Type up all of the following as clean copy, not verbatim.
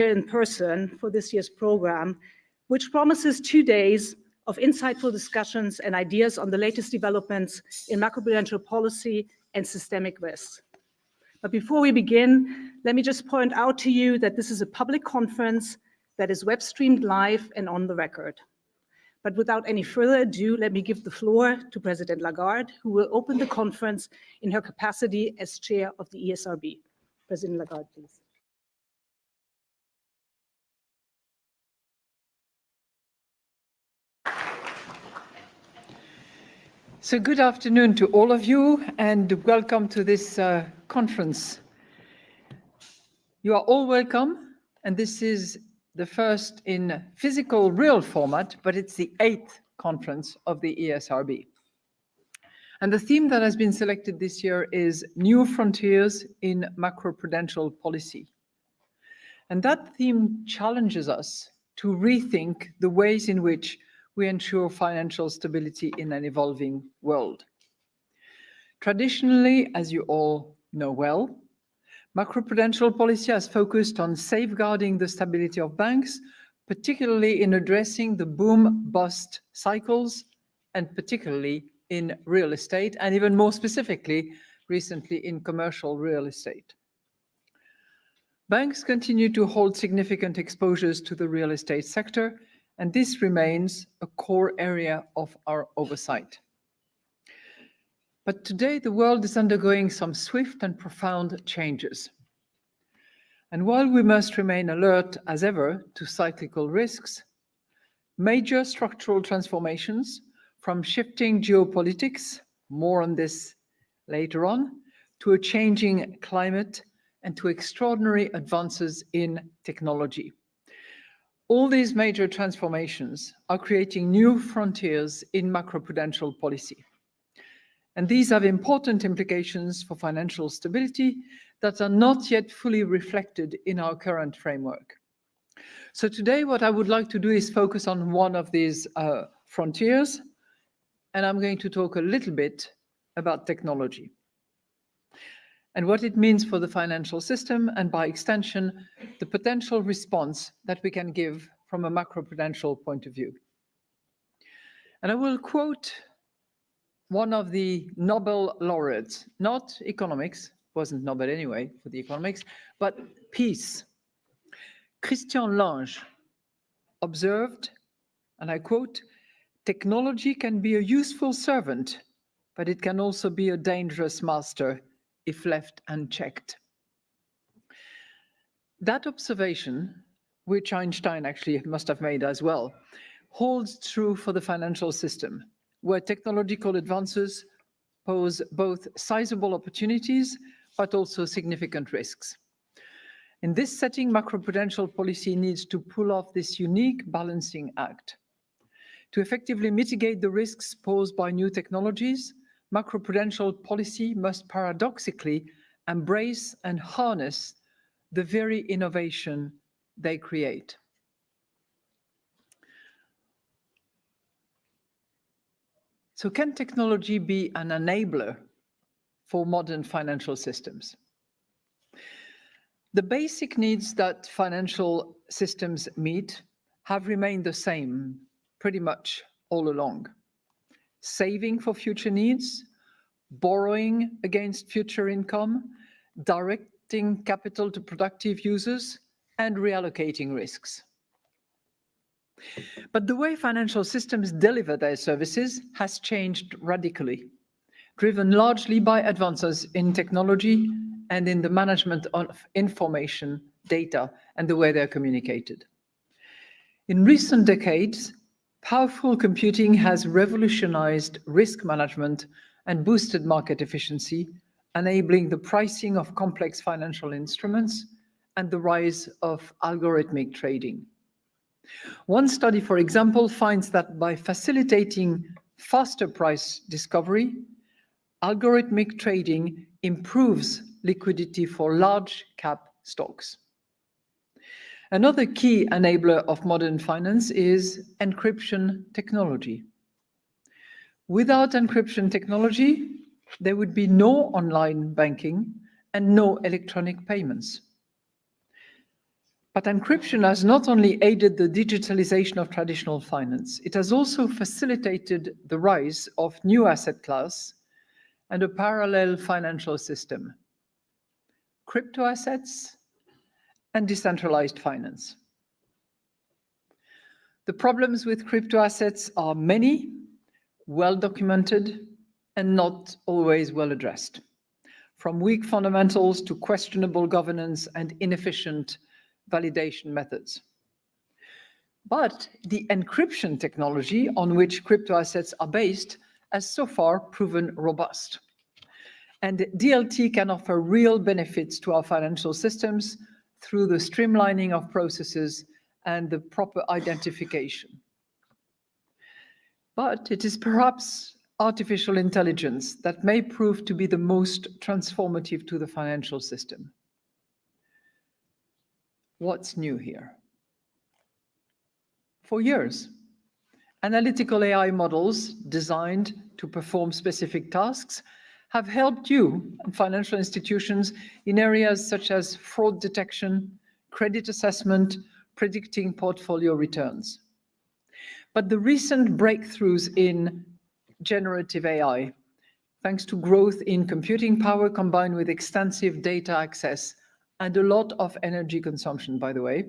here in person for this year's program, which promises 2 days of insightful discussions and ideas on the latest developments in macroprudential policy and systemic risks. But before we begin, let me just point out to you that this is a public conference that is web streamed live and on the record. But without any further ado, let me give the floor to President Lagarde, who will open the conference in her capacity as chair of the ESRB. President Lagarde, please. So good afternoon to all of you and welcome to this conference. You are all welcome, and this is the first in physical real format, but it's the 8th conference of the ESRB. And the theme that has been selected this year is New Frontiers in Macroprudential Policy. And that theme challenges us to rethink the ways in which we ensure financial stability in an evolving world. Traditionally, as you all know well, macroprudential policy has focused on safeguarding the stability of banks, particularly in addressing the boom-bust cycles, and particularly in real estate, and even more specifically, recently in commercial real estate. Banks continue to hold significant exposures to the real estate sector, and this remains a core area of our oversight. But today, the world is undergoing some swift and profound changes. And while we must remain alert as ever to cyclical risks, major structural transformations, from shifting geopolitics, more on this later on, to a changing climate and to extraordinary advances in technology. All these major transformations are creating new frontiers in macroprudential policy. And these have important implications for financial stability that are not yet fully reflected in our current framework. So today, what I would like to do is focus on one of these frontiers, and I'm going to talk a little bit about technology and what it means for the financial system, and by extension, the potential response that we can give from a macroprudential point of view. And I will quote one of the Nobel laureates, not economics, wasn't Nobel anyway for the economics, but peace. Christian Lange observed, and I quote, "Technology can be a useful servant, but it can also be a dangerous master if left unchecked." That observation, which Einstein actually must have made as well, holds true for the financial system, where technological advances pose both sizable opportunities, but also significant risks. In this setting, macroprudential policy needs to pull off this unique balancing act. To effectively mitigate the risks posed by new technologies, macroprudential policy must paradoxically embrace and harness the very innovation they create. So can technology be an enabler for modern financial systems? The basic needs that financial systems meet have remained the same pretty much all along. Saving for future needs, borrowing against future income, directing capital to productive users, and reallocating risks. But the way financial systems deliver their services has changed radically, driven largely by advances in technology and in the management of information, data, and the way they're communicated. In recent decades, powerful computing has revolutionized risk management and boosted market efficiency, enabling the pricing of complex financial instruments and the rise of algorithmic trading. One study, for example, finds that by facilitating faster price discovery, algorithmic trading improves liquidity for large cap stocks. Another key enabler of modern finance is encryption technology. Without encryption technology, there would be no online banking and no electronic payments. But encryption has not only aided the digitalization of traditional finance, it has also facilitated the rise of new asset class and a parallel financial system, crypto assets and decentralized finance. The problems with crypto assets are many, well documented, and not always well addressed, from weak fundamentals to questionable governance and inefficient validation methods. But the encryption technology on which crypto assets are based has so far proven robust. And DLT can offer real benefits to our financial systems through the streamlining of processes and the proper identification. But it is perhaps artificial intelligence that may prove to be the most transformative to the financial system. What's new here? For years, analytical AI models designed to perform specific tasks have helped you and financial institutions in areas such as fraud detection, credit assessment, predicting portfolio returns. But the recent breakthroughs in generative AI, thanks to growth in computing power combined with extensive data access and a lot of energy consumption, by the way,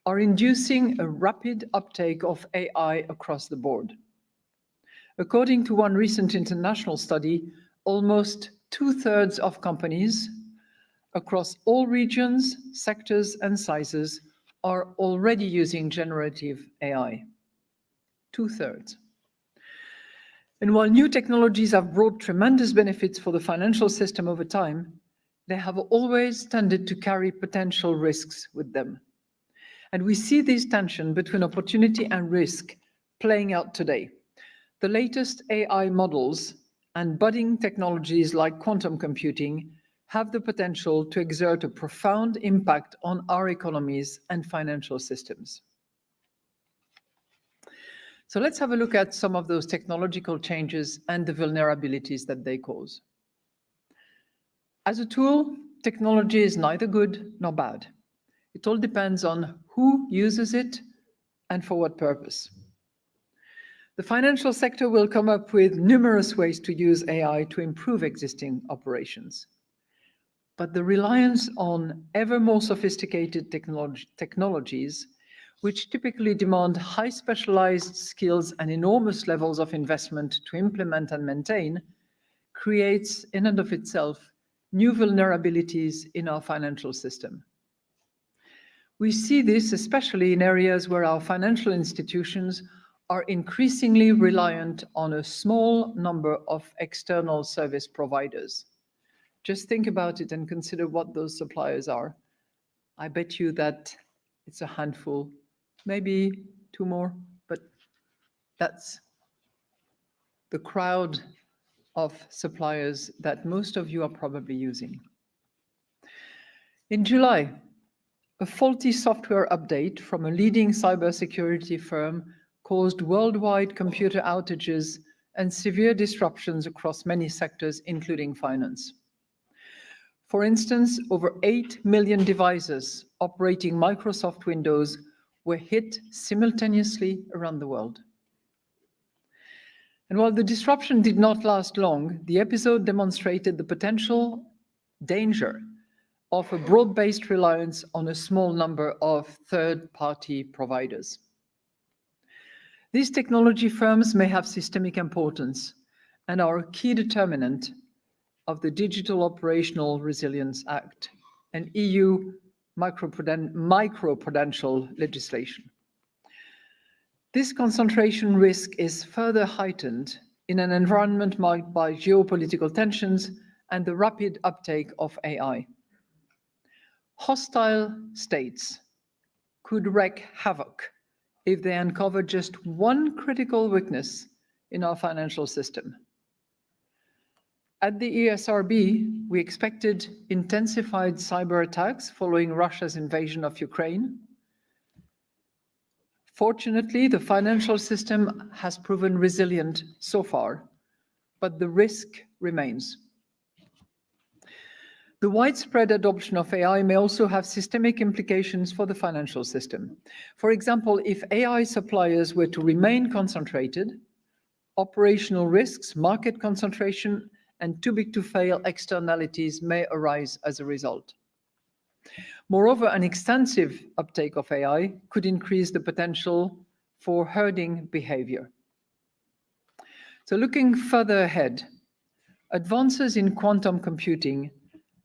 are inducing a rapid uptake of AI across the board. According to one recent international study, almost 2/3 of companies across all regions, sectors, and sizes are already using generative AI. 2/3. And while new technologies have brought tremendous benefits for the financial system over time, they have always tended to carry potential risks with them. And we see this tension between opportunity and risk playing out today. The latest AI models and budding technologies like quantum computing have the potential to exert a profound impact on our economies and financial systems. So let's have a look at some of those technological changes and the vulnerabilities that they cause. As a tool, technology is neither good nor bad. It all depends on who uses it and for what purpose. The financial sector will come up with numerous ways to use AI to improve existing operations. But the reliance on ever more sophisticated technologies, which typically demand high specialized skills and enormous levels of investment to implement and maintain, creates in and of itself new vulnerabilities in our financial system. We see this especially in areas where our financial institutions are increasingly reliant on a small number of external service providers. Just think about it and consider what those suppliers are. I bet you that it's a handful, maybe two more, but that's the crowd of suppliers that most of you are probably using. In July, a faulty software update from a leading cybersecurity firm caused worldwide computer outages and severe disruptions across many sectors, including finance. For instance, over 8 million devices operating Microsoft Windows were hit simultaneously around the world. And while the disruption did not last long, the episode demonstrated the potential danger of a broad-based reliance on a small number of third-party providers. These technology firms may have systemic importance and are a key determinant of the Digital Operational Resilience Act and EU microprudential legislation. This concentration risk is further heightened in an environment marked by geopolitical tensions and the rapid uptake of AI. Hostile states could wreak havoc if they uncover just one critical weakness in our financial system. At the ESRB, we expected intensified cyber attacks following Russia's invasion of Ukraine. Fortunately, the financial system has proven resilient so far, but the risk remains. The The widespread adoption of AI may also have systemic implications for the financial system. For example, if AI suppliers were to remain concentrated, operational risks, market concentration, and too big to fail externalities may arise as a result. Moreover, an extensive uptake of AI could increase the potential for herding behavior. So looking further ahead, advances in quantum computing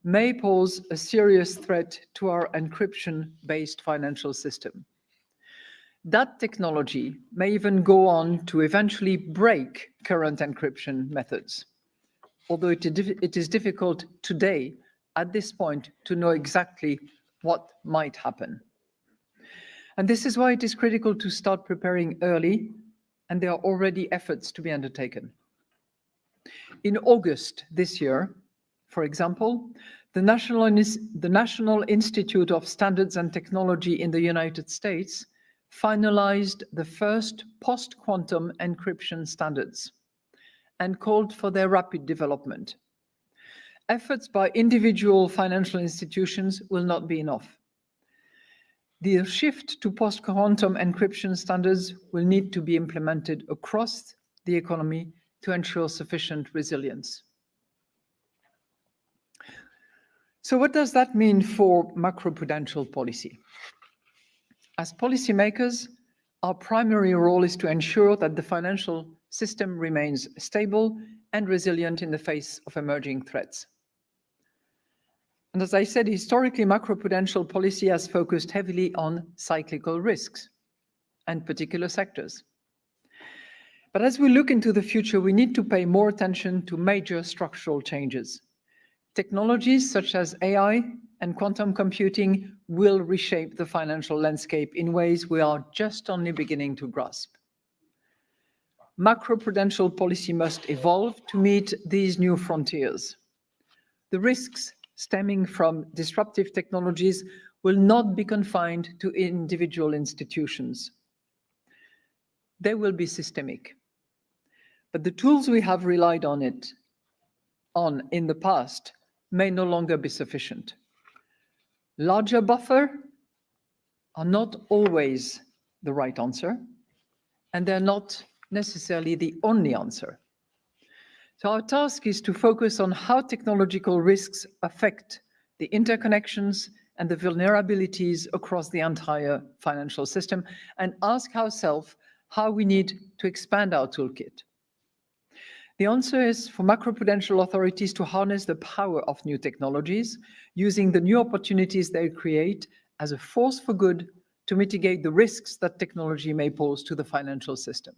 may pose a serious threat to our encryption-based financial system. That technology may even go on to eventually break current encryption methods, although it is difficult today, at this point, to know exactly what might happen. And this is why it is critical to start preparing early, and there are already efforts to be undertaken. In August this year, for example, the National Institute of Standards and Technology in the United States finalized the first post-quantum encryption standards and called for their rapid development. Efforts by individual financial institutions will not be enough. The shift to post-quantum encryption standards will need to be implemented across the economy to ensure sufficient resilience. So what does that mean for macroprudential policy? As policymakers, our primary role is to ensure that the financial system remains stable and resilient in the face of emerging threats. And as I said, historically, macroprudential policy has focused heavily on cyclical risks and particular sectors. But as we look into the future, we need to pay more attention to major structural changes. Technologies such as AI and quantum computing will reshape the financial landscape in ways we are just only beginning to grasp. Macroprudential policy must evolve to meet these new frontiers. The risks stemming from disruptive technologies will not be confined to individual institutions. They will be systemic. But the tools we have relied on in the past may no longer be sufficient. Larger buffer are not always the right answer, and they're not necessarily the only answer. So our task is to focus on how technological risks affect the interconnections and the vulnerabilities across the entire financial system, and ask ourselves how we need to expand our toolkit. The answer is for macroprudential authorities to harness the power of new technologies, using the new opportunities they create as a force for good to mitigate the risks that technology may pose to the financial system.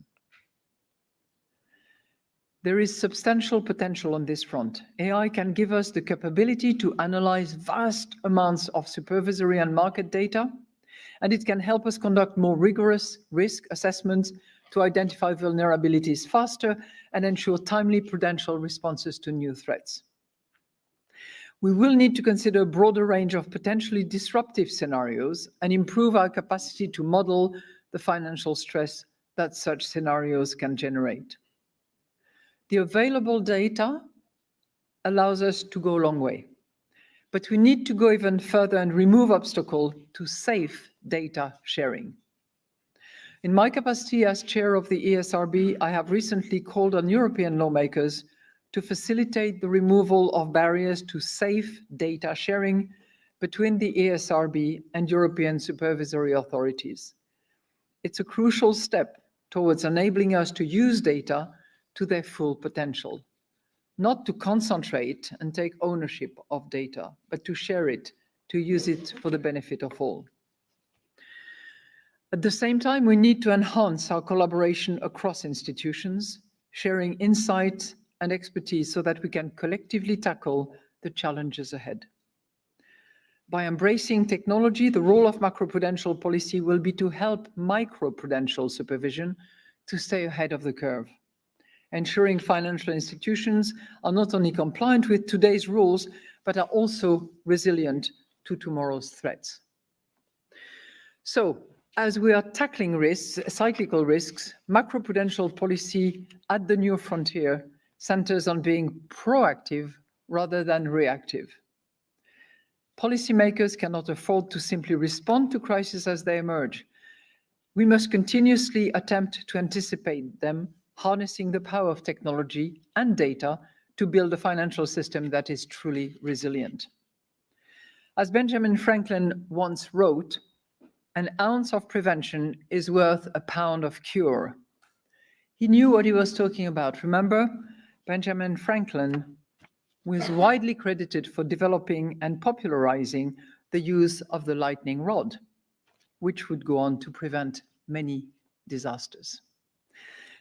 There is substantial potential on this front. AI can give us the capability to analyze vast amounts of supervisory and market data, and it can help us conduct more rigorous risk assessments to identify vulnerabilities faster and ensure timely prudential responses to new threats. We will need to consider a broader range of potentially disruptive scenarios and improve our capacity to model the financial stress that such scenarios can generate. The available data allows us to go a long way, but we need to go even further and remove obstacles to safe data sharing. In my capacity as chair of the ESRB, I have recently called on European lawmakers to facilitate the removal of barriers to safe data sharing between the ESRB and European supervisory authorities. It's a crucial step towards enabling us to use data to their full potential, not to concentrate and take ownership of data, but to share it, to use it for the benefit of all. At the same time, we need to enhance our collaboration across institutions, sharing insights and expertise so that we can collectively tackle the challenges ahead. By embracing technology, the role of macroprudential policy will be to help microprudential supervision to stay ahead of the curve, ensuring financial institutions are not only compliant with today's rules, but are also resilient to tomorrow's threats. So, as we are tackling risks, cyclical risks, macroprudential policy at the new frontier centers on being proactive rather than reactive. Policymakers cannot afford to simply respond to crises as they emerge. We must continuously attempt to anticipate them, harnessing the power of technology and data to build a financial system that is truly resilient. As Benjamin Franklin once wrote, "An ounce of prevention is worth a pound of cure." He knew what he was talking about. Remember, Benjamin Franklin was widely credited for developing and popularizing the use of the lightning rod, which would go on to prevent many disasters.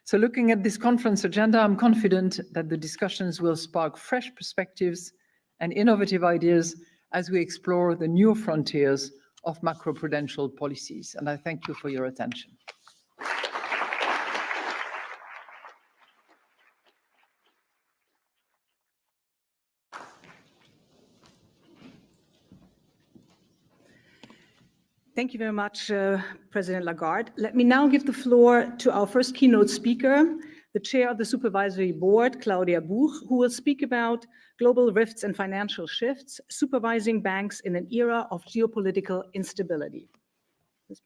So looking at this conference agenda, I'm confident that the discussions will spark fresh perspectives and innovative ideas as we explore the new frontiers of macroprudential policies. And I thank you for your attention. Thank you very much, President Lagarde. Let me now give the floor to our first keynote speaker, the chair of the supervisory board, Claudia Buch, who will speak about global rifts and financial shifts, supervising banks in an era of geopolitical instability. Please.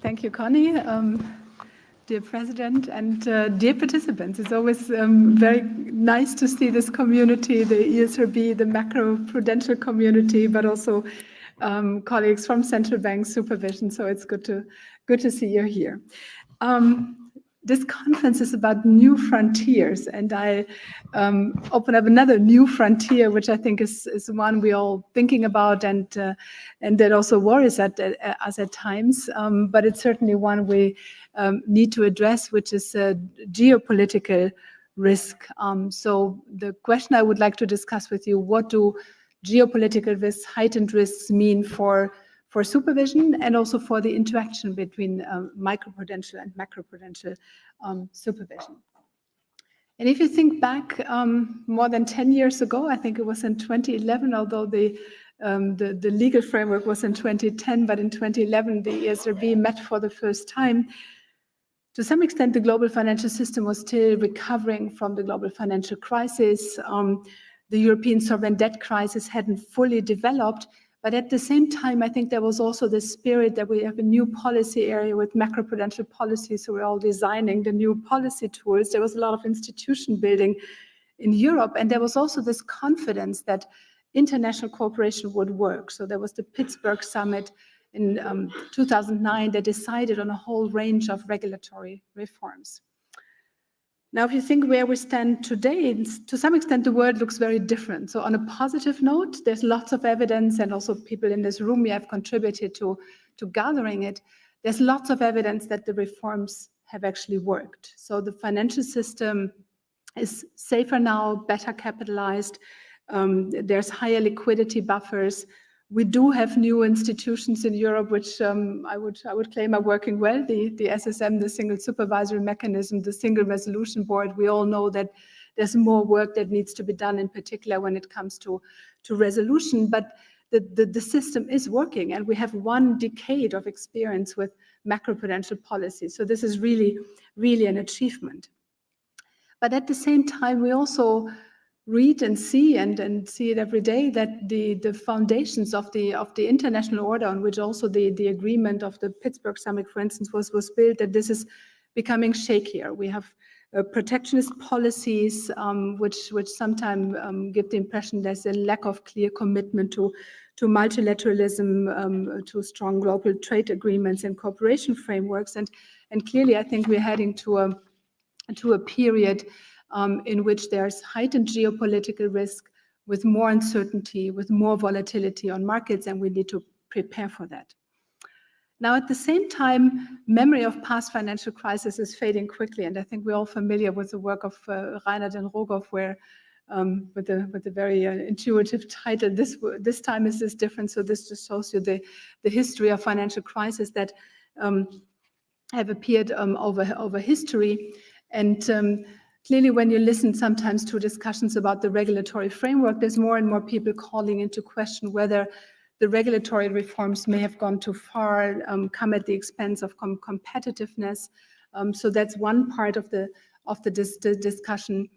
Thank you, Connie. Dear President and dear participants, it's always very nice to see this community, the ESRB, the macroprudential community, but also colleagues from central bank supervision. So it's good to see you here. This conference is about new frontiers, and I open up another new frontier, which I think is one we're all thinking about, and that also worries us at times. But it's certainly one we need to address, which is geopolitical risk. So the question I would like to discuss with you: what do geopolitical risks, heightened risks, mean for supervision and also for the interaction between microprudential and macroprudential supervision? And if you think back more than 10 years ago, I think it was in 2011, although the legal framework was in 2010, but in 2011 the ESRB met for the first time. To some extent, the global financial system was still recovering from the global financial crisis. The European sovereign debt crisis hadn't fully developed. But at the same time, I think there was also the spirit that we have a new policy area with macroprudential policy, so we're all designing the new policy tools. There was a lot of institution building in Europe, and there was also this confidence that international cooperation would work. So there was the Pittsburgh Summit in 2009 that decided on a whole range of regulatory reforms. Now, if you think where we stand today, to some extent, the world looks very different. So on a positive note, there's lots of evidence, and also people in this room have contributed to gathering it. There's lots of evidence that the reforms have actually worked. So the financial system is safer now, better capitalized. There's higher liquidity buffers. We do have new institutions in Europe, which I would claim are working well. The SSM, the Single Supervisory Mechanism, the Single Resolution Board. We all know that there's more work that needs to be done, in particular when it comes to resolution. But the system is working, and we have 1 decade of experience with macroprudential policy. So this is really, really an achievement. But at the same time, we also read and see it every day that the foundations of the international order, on which also the agreement of the Pittsburgh Summit, for instance, was built, that this is becoming shakier. We have protectionist policies, which sometimes give the impression there's a lack of clear commitment to multilateralism, to strong global trade agreements and cooperation frameworks, and clearly I think we're heading to a period in which there's heightened geopolitical risk, with more uncertainty, with more volatility on markets, and we need to prepare for that. Now, at the same time, memory of past financial crises is fading quickly, and I think we're all familiar with the work of Reinhard and Rogoff, where with a very intuitive title, this time is this different. So this just shows you the history of financial crises that have appeared over history. And clearly, when you listen sometimes to discussions about the regulatory framework, there's more and more people calling into question whether the regulatory reforms may have gone too far, come at the expense of competitiveness. So that's one part of the discussion.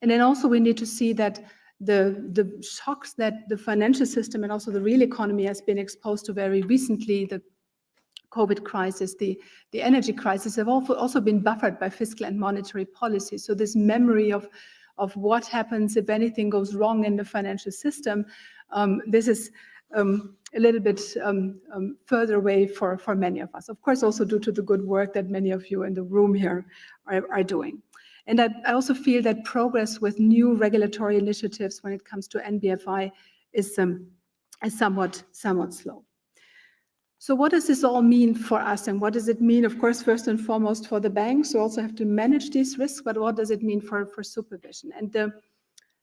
And then also we need to see that the shocks that the financial system and also the real economy has been exposed to very recently, the COVID crisis, the energy crisis, have also been buffered by fiscal and monetary policy. So this memory of what happens if anything goes wrong in the financial system, this is a little bit further away for many of us. Of course, also due to the good work that many of you in the room here are doing. And I also feel that progress with new regulatory initiatives when it comes to NBFI is somewhat slow. So what does this all mean for us, and what does it mean, of course, first and foremost for the banks who also have to manage these risks, but what does it mean for supervision? And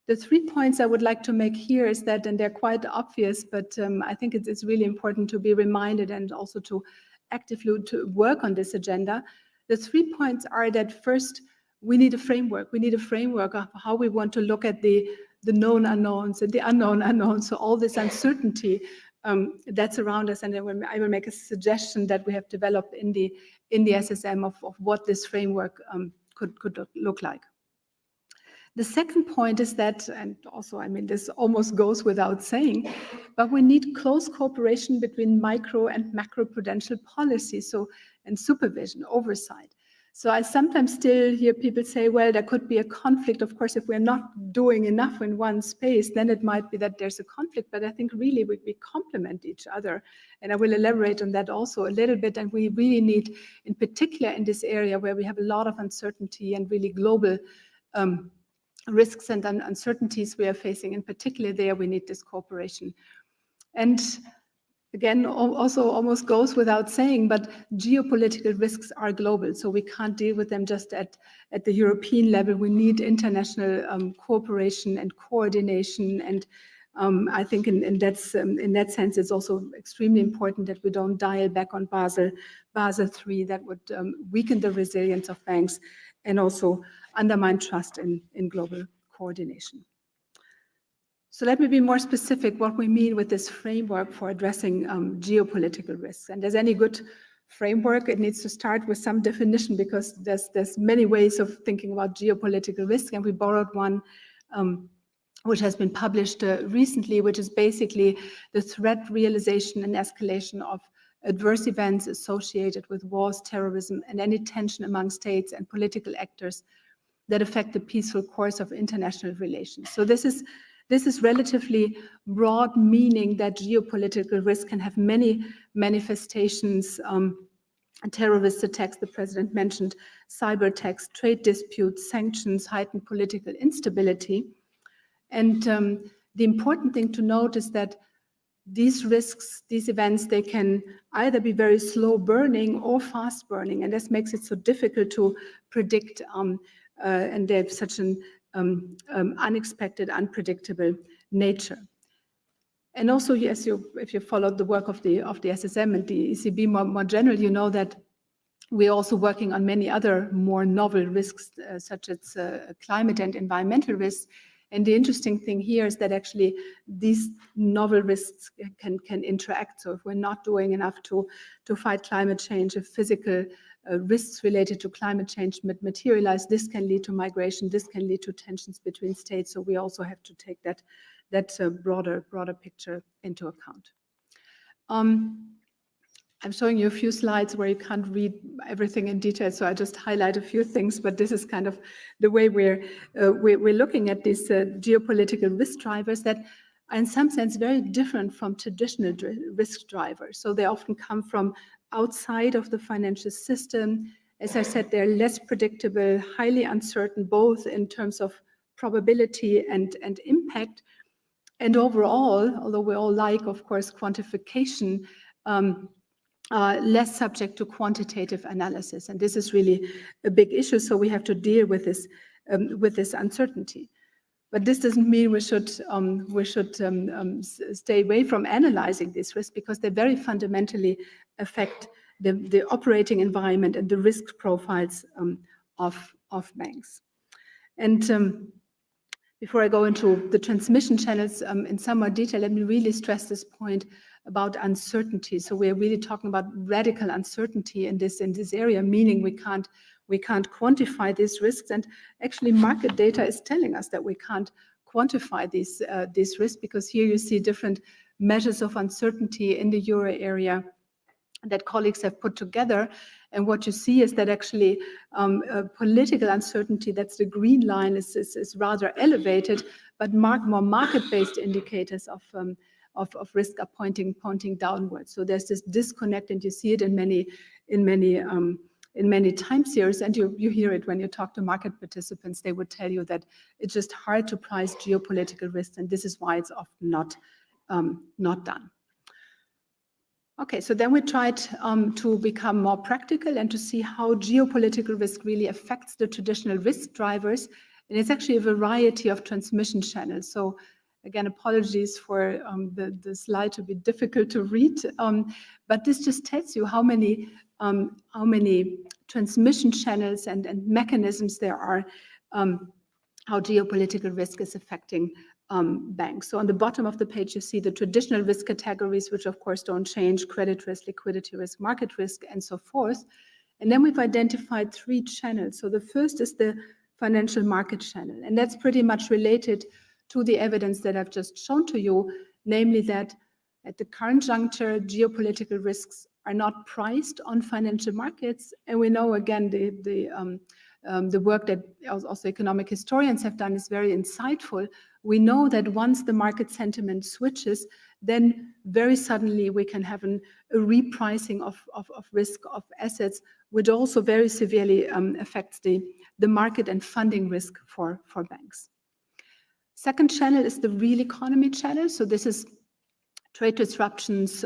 the 3 points I would like to make here is that, and they're quite obvious, but I think it's really important to be reminded and also to actively to work on this agenda. The 3 points are that first, we need a framework. We need a framework of how we want to look at the known unknowns and the unknown unknowns. So all this uncertainty that's around us, and I will make a suggestion that we have developed in the SSM of what this framework could look like. The second point is that, and also, I mean, this almost goes without saying, but we need close cooperation between micro and macroprudential policy, and supervision, oversight. So I sometimes still hear people say, well, there could be a conflict. Of course, if we're not doing enough in one space, then it might be that there's a conflict. But I think really we complement each other. And I will elaborate on that also a little bit. And we really need, in particular in this area where we have a lot of uncertainty and really global risks and uncertainties we are facing, in particular there, we need this cooperation. And again, also almost goes without saying, but geopolitical risks are global, so we can't deal with them just at the European level. We need international cooperation and coordination, and I think in that sense, it's also extremely important that we don't dial back on Basel III. That would weaken the resilience of banks and also undermine trust in global coordination. So let me be more specific what we mean with this framework for addressing geopolitical risks. And as any good framework, it needs to start with some definition, because there's many ways of thinking about geopolitical risk, and we borrowed one which has been published recently, which is basically the threat realization and escalation of adverse events associated with wars, terrorism, and any tension among states and political actors that affect the peaceful course of international relations. So this is relatively broad, meaning that geopolitical risk can have many manifestations, terrorist attacks, the president mentioned, cyber attacks, trade disputes, sanctions, heightened political instability. And the important thing to note is that these risks, these events, they can either be very slow burning or fast burning, and this makes it so difficult to predict, and they have such an unexpected, unpredictable nature. And also, yes, if you followed the work of the SSM and the ECB more generally, you know that we're also working on many other more novel risks, such as climate and environmental risks. And the interesting thing here is that actually these novel risks can interact. So if we're not doing enough to fight climate change, if physical risks related to climate change materialize, this can lead to migration, this can lead to tensions between states. So we also have to take that broader picture into account. I'm showing you a few slides where you can't read everything in detail, so I just highlight a few things, but this is kind of the way we're looking at these geopolitical risk drivers that are in some sense very different from traditional risk drivers. So they often come from outside of the financial system. As I said, they're less predictable, highly uncertain, both in terms of probability and impact. And overall, although we all like, of course, quantification, less subject to quantitative analysis, and this is really a big issue. So we have to deal with this uncertainty. But this doesn't mean we should stay away from analyzing these risks, because they very fundamentally affect the operating environment and the risk profiles of banks. And before I go into the transmission channels in some more detail, let me really stress this point about uncertainty. So we're really talking about radical uncertainty in this area, meaning we can't quantify these risks. And actually, market data is telling us that we can't quantify these risks, because here you see different measures of uncertainty in the euro area that colleagues have put together. And what you see is that actually political uncertainty, that's the green line, is rather elevated, but more market-based indicators of risk are pointing downwards. So there's this disconnect, and you see it in many time series, and you hear it when you talk to market participants. They would tell you that it's just hard to price geopolitical risks, and this is why it's often not done. Okay, so then we tried to become more practical and to see how geopolitical risk really affects the traditional risk drivers. And it's actually a variety of transmission channels. So again, apologies for the slide to be difficult to read, but this just tells you how many transmission channels and mechanisms there are, how geopolitical risk is affecting banks. So on the bottom of the page, you see the traditional risk categories, which of course don't change: credit risk, liquidity risk, market risk, and so forth. And then we've identified 3 channels. So the first is the financial market channel, and that's pretty much related to the evidence that I've just shown to you, namely that at the current juncture, geopolitical risks are not priced on financial markets. And we know, again, the work that also economic historians have done is very insightful. We know that once the market sentiment switches, then very suddenly we can have a repricing of risk of assets, which also very severely affects the market and funding risk for banks. Second channel is the real economy channel. So this is trade disruptions,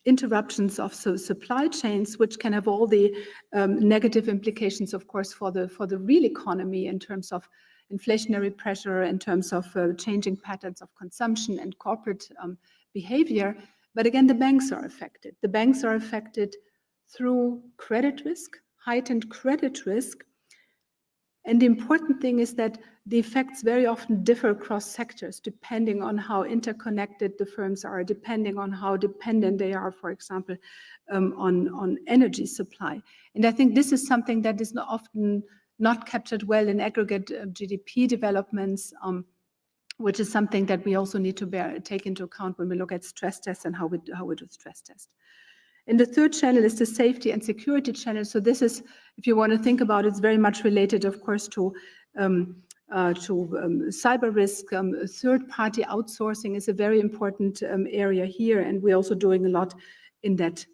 interruptions of supply chains, which can have all the negative implications, of course, for the real economy in terms of inflationary pressure, in terms of changing patterns of consumption and corporate behavior. But again, the banks are affected. The banks are affected through credit risk, heightened credit risk. And the important thing is that the effects very often differ across sectors, depending on how interconnected the firms are, depending on how dependent they are, for example, on energy supply. And I think this is something that is often not captured well in aggregate GDP developments, which is something that we also need to take into account when we look at stress tests and how we do stress tests. And the third channel is the safety and security channel. So this is, if you want to think about it, it's very much related, of course, to cyber risk. Third-party outsourcing is a very important area here, and we're also doing a lot in that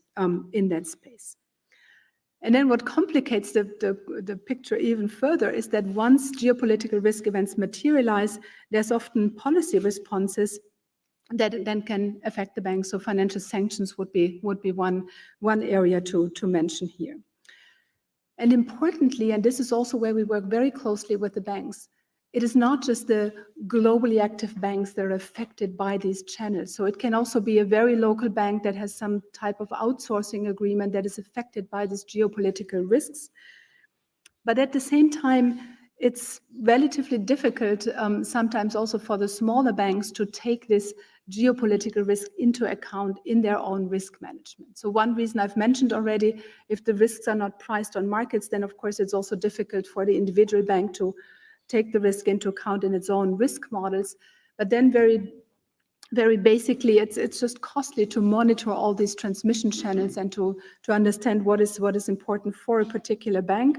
space. And then what complicates the picture even further is that once geopolitical risk events materialize, there's often policy responses that then can affect the banks. So financial sanctions would be one area to mention here. And importantly, and this is also where we work very closely with the banks, it is not just the globally active banks that are affected by these channels. So it can also be a very local bank that has some type of outsourcing agreement that is affected by these geopolitical risks. But at the same time, it's relatively difficult sometimes also for the smaller banks to take this geopolitical risk into account in their own risk management. So one reason I've mentioned already, if the risks are not priced on markets, then of course it's also difficult for the individual bank to take the risk into account in its own risk models. But then very basically, it's just costly to monitor all these transmission channels and to understand what is important for a particular bank.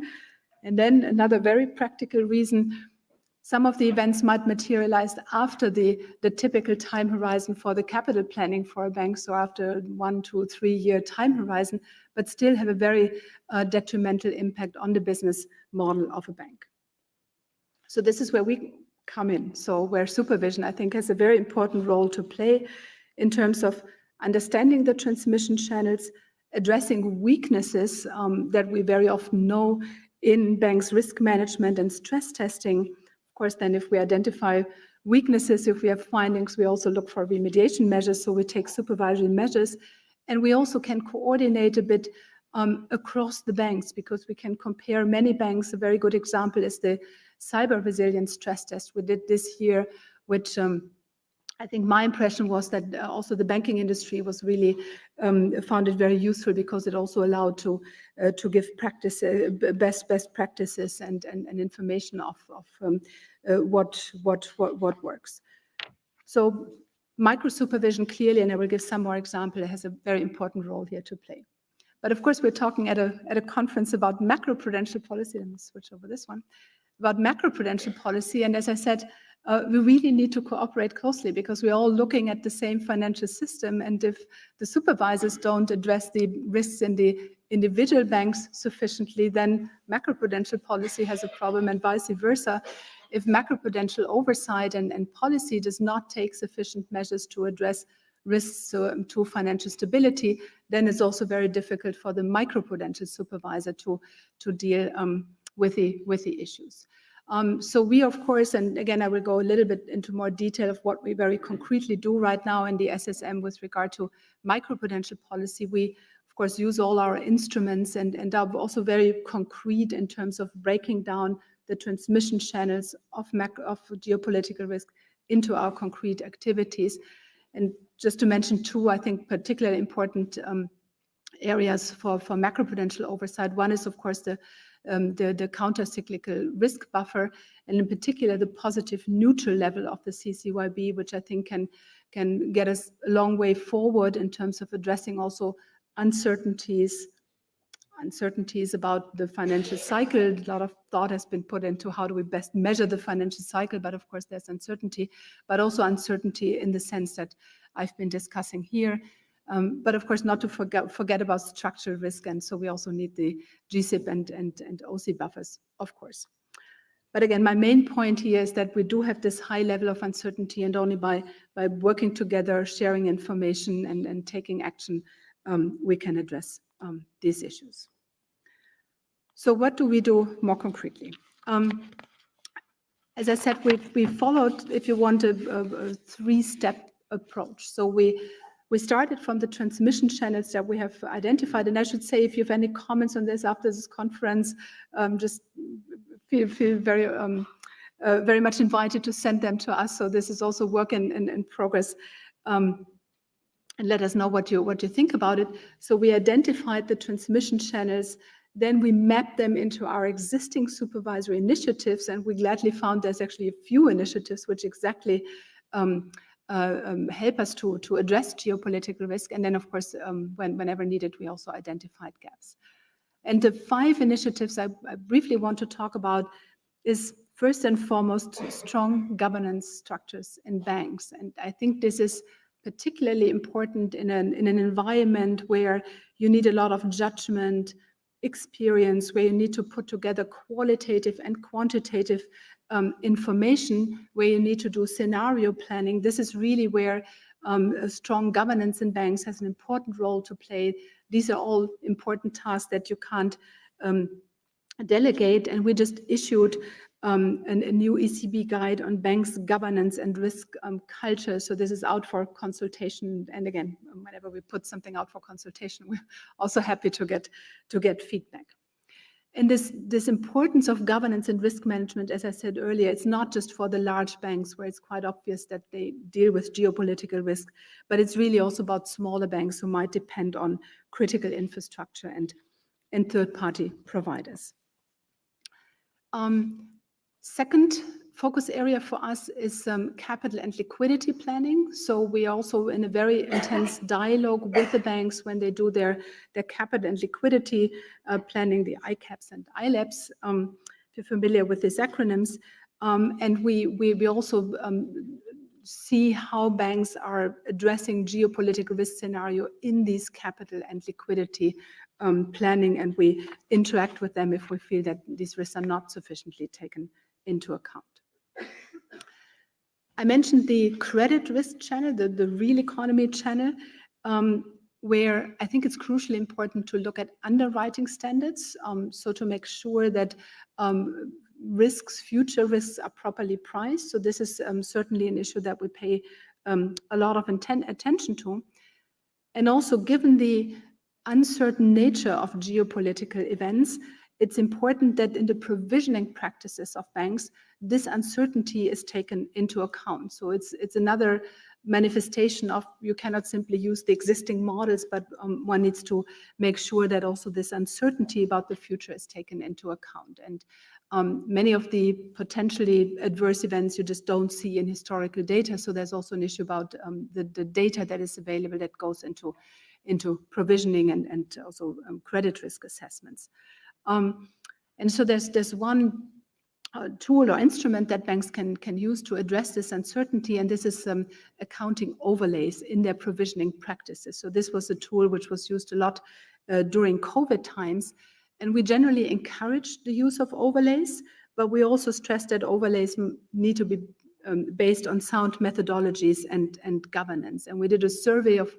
And then another very practical reason, some of the events might materialize after the typical time horizon for the capital planning for a bank, so after 1 to 3 year time horizon, but still have a very detrimental impact on the business model of a bank. So this is where we come in. So where supervision, I think, has a very important role to play in terms of understanding the transmission channels, addressing weaknesses that we very often know in banks' risk management and stress testing. Of course, then if we identify weaknesses, if we have findings, we also look for remediation measures, so we take supervisory measures. And we also can coordinate a bit across the banks, because we can compare many banks. A very good example is the cyber resilience stress test we did this year, which I think my impression was that also the banking industry was really found it very useful, because it also allowed to give practice best practices and information of what works. So micro supervision clearly, and I will give some more example, has a very important role here to play. But of course, we're talking at a conference about macroprudential policy. Let me switch over this one. About macroprudential policy, and as I said, we really need to cooperate closely, because we're all looking at the same financial system, and if the supervisors don't address the risks in the individual banks sufficiently, then macroprudential policy has a problem, and vice versa. If macroprudential oversight and policy does not take sufficient measures to address risks to financial stability, then it's also very difficult for the microprudential supervisor to deal with the issues. So we, of course, and again, I will go a little bit into more detail of what we very concretely do right now in the SSM with regard to microprudential policy. We, of course, use all our instruments and are also very concrete in terms of breaking down the transmission channels of geopolitical risk into our concrete activities. And just to mention two, I think, particularly important areas for macroprudential oversight. One is, of course, the counter-cyclical risk buffer, and in particular the positive neutral level of the CCYB, which I think can get us a long way forward in terms of addressing also uncertainties about the financial cycle. A lot of thought has been put into how do we best measure the financial cycle, but of course there's uncertainty, but also uncertainty in the sense that I've been discussing here. But of course, not to forget about structural risk, and so we also need the GSIB and OC buffers, of course. But again, my main point here is that we do have this high level of uncertainty, and only by working together, sharing information, and taking action, we can address these issues. So what do we do more concretely? As I said, we followed, if you want, a three-step approach. So we started from the transmission channels that we have identified. And I should say, if you have any comments on this after this conference, just feel very much invited to send them to us. So this is also work in progress. And let us know what you think about it. So we identified the transmission channels, then we mapped them into our existing supervisory initiatives, and we gladly found there's actually a few initiatives which exactly help us to address geopolitical risk. And then, of course, whenever needed, we also identified gaps. And the 5 initiatives I briefly want to talk about is, first and foremost, strong governance structures in banks. And I think this is particularly important in an environment where you need a lot of judgment, experience, where you need to put together qualitative and quantitative information, where you need to do scenario planning. This is really where a strong governance in banks has an important role to play. These are all important tasks that you can't delegate. And we just issued a new ECB guide on banks governance and risk culture. So this is out for consultation. And again, whenever we put something out for consultation, we're also happy to get feedback. And this importance of governance and risk management, as I said earlier, it's not just for the large banks where it's quite obvious that they deal with geopolitical risk, but it's really also about smaller banks who might depend on critical infrastructure and third-party providers. Second focus area for us is capital and liquidity planning. So we are also in a very intense dialogue with the banks when they do their capital and liquidity planning, the ICAPs and ILAPs, if you're familiar with these acronyms. And we also see how banks are addressing geopolitical risk scenario in these capital and liquidity planning, and we interact with them if we feel that these risks are not sufficiently taken into account. I mentioned the credit risk channel, the real economy channel, where I think it's crucially important to look at underwriting standards, so to make sure that future risks are properly priced. So this is certainly an issue that we pay a lot of attention to. And also, given the uncertain nature of geopolitical events, it's important that in the provisioning practices of banks, this uncertainty is taken into account. So it's another manifestation of you cannot simply use the existing models, but one needs to make sure that also this uncertainty about the future is taken into account. And many of the potentially adverse events you just don't see in historical data. So there's also an issue about the data that is available that goes into provisioning and also credit risk assessments. And so there's one tool or instrument that banks can use to address this uncertainty, and this is accounting overlays in their provisioning practices. So this was a tool which was used a lot during COVID times, and we generally encourage the use of overlays, but we also stress that overlays need to be based on sound methodologies and governance. And we did a survey of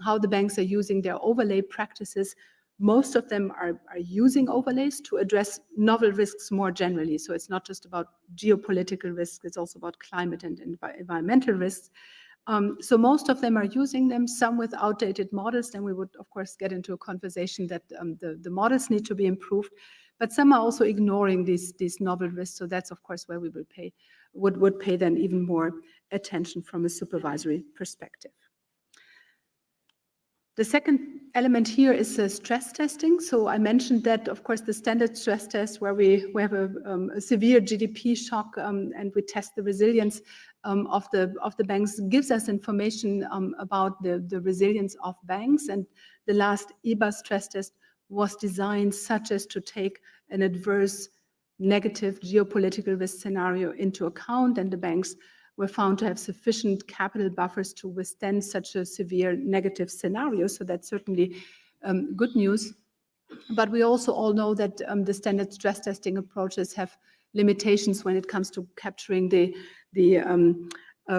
how the banks are using their overlay practices. Most of them are using overlays to address novel risks more generally. So it's not just about geopolitical risks, it's also about climate and environmental risks. So most of them are using them, some with outdated models. Then we would, of course, get into a conversation that the models need to be improved. But some are also ignoring these novel risks. So that's, of course, where we would pay then even more attention from a supervisory perspective. The second element here is stress testing. So I mentioned that, of course, the standard stress test where we have a severe GDP shock and we test the resilience of the banks gives us information about the resilience of banks. And the last EBA stress test was designed such as to take an adverse negative geopolitical risk scenario into account, and the banks were found to have sufficient capital buffers to withstand such a severe negative scenario. So that's certainly good news. But we also all know that the standard stress testing approaches have limitations when it comes to capturing the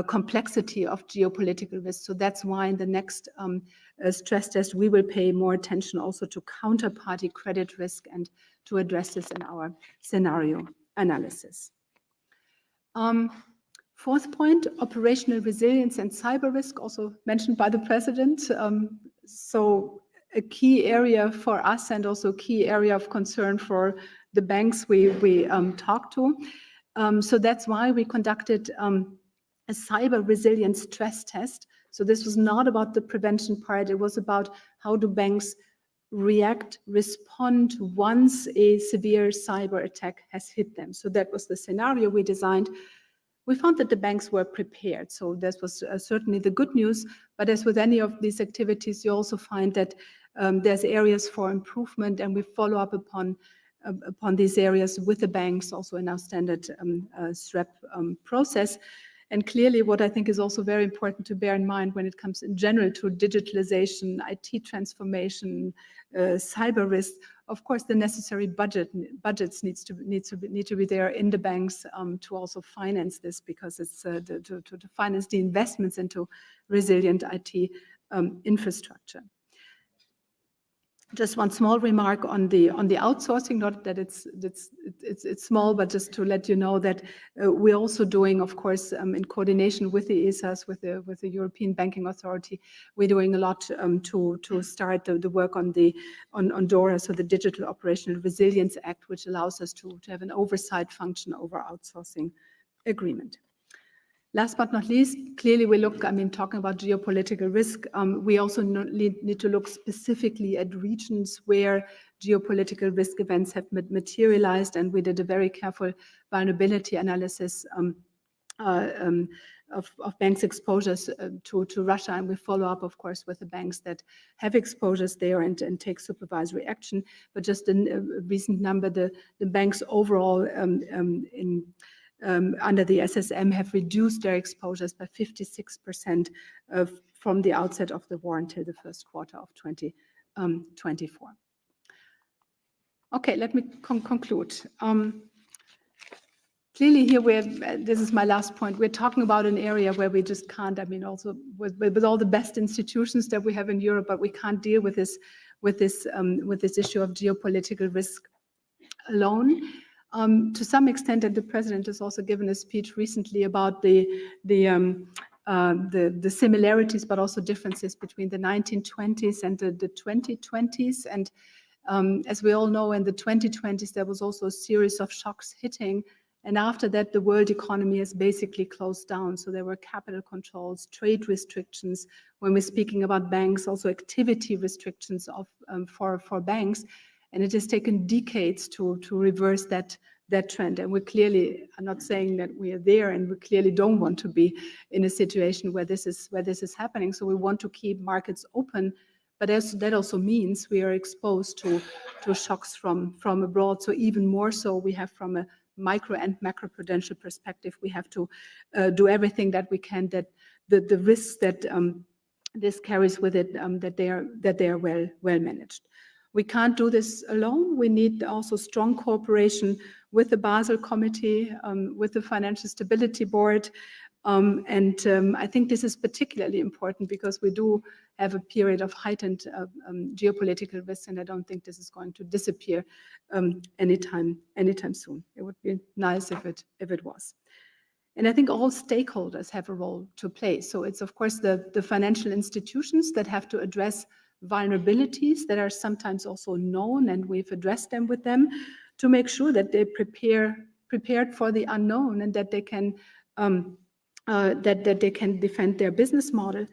complexity of geopolitical risk. So that's why in the next stress test, we will pay more attention also to counterparty credit risk and to address this in our scenario analysis. Fourth point, operational resilience and cyber risk, also mentioned by the president. So a key area for us and also a key area of concern for the banks we talk to. So that's why we conducted a cyber resilience stress test. So this was not about the prevention part. It was about how do banks respond once a severe cyber attack has hit them. So that was the scenario we designed. We found that the banks were prepared. So this was certainly the good news. But as with any of these activities, you also find that there's areas for improvement, and we follow up upon these areas with the banks also in our standard SREP process. And clearly what I think is also very important to bear in mind when it comes in general to digitalization, IT transformation, cyber risk, of course, the necessary budgets need to be there in the banks to also finance this, because it's to finance the investments into resilient IT infrastructure. Just one small remark on the outsourcing, not that it's small, but just to let you know that we're also doing, of course, in coordination with the ESAs, with the European Banking Authority, we're doing a lot to start the work on DORA, so the Digital Operational Resilience Act, which allows us to have an oversight function over outsourcing agreement. Last but not least, clearly we look, talking about geopolitical risk, we also need to look specifically at regions where geopolitical risk events have materialized, and we did a very careful vulnerability analysis of banks' exposures to Russia, and we follow up, of course, with the banks that have exposures there and take supervisory action. But just a recent number, the banks overall under the SSM have reduced their exposures by 56% from the outset of the war until the first quarter of 2024. Okay, let me conclude. Clearly here this is my last point, we're talking about an area where we just can't, also with all the best institutions that we have in Europe, but we can't deal with this issue of geopolitical risk alone. To some extent, and the president has also given a speech recently about the similarities, but also differences between the 1920s and the 2020s. And as we all know, in the 2020s, there was also a series of shocks hitting And after that, the world economy has basically closed down. So there were capital controls, trade restrictions. When we're speaking about banks, also activity restrictions for banks. And it has taken decades to reverse that trend. And we clearly are not saying that we are there, and we clearly don't want to be in a situation where this is happening. So we want to keep markets open. But that also means we are exposed to shocks from abroad. So even more so, we have from a micro and macroprudential perspective, we have to do everything that we can, that the risks that this carries with it, that they are well managed. We can't do this alone. We need also strong cooperation with the Basel Committee, with the Financial Stability Board. I think this is particularly important because we do have a period of heightened geopolitical risk, and I don't think this is going to disappear anytime soon. It would be nice if it was. And I think all stakeholders have a role to play. So it's, of course, the financial institutions that have to address vulnerabilities that are sometimes also known, and we've addressed them with them to make sure that they're prepared for the unknown, and that they can that they can defend their business model.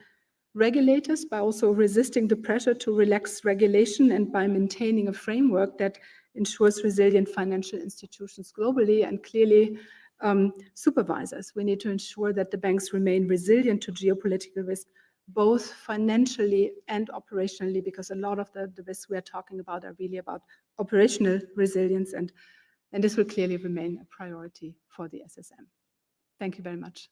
Regulators, by also resisting the pressure to relax regulation and by maintaining a framework that ensures resilient financial institutions globally, and clearly supervisors. We need to ensure that the banks remain resilient to geopolitical risk, both financially and operationally, because a lot of the risks we are talking about are really about operational resilience, and this will clearly remain a priority for the SSM. Thank you very much.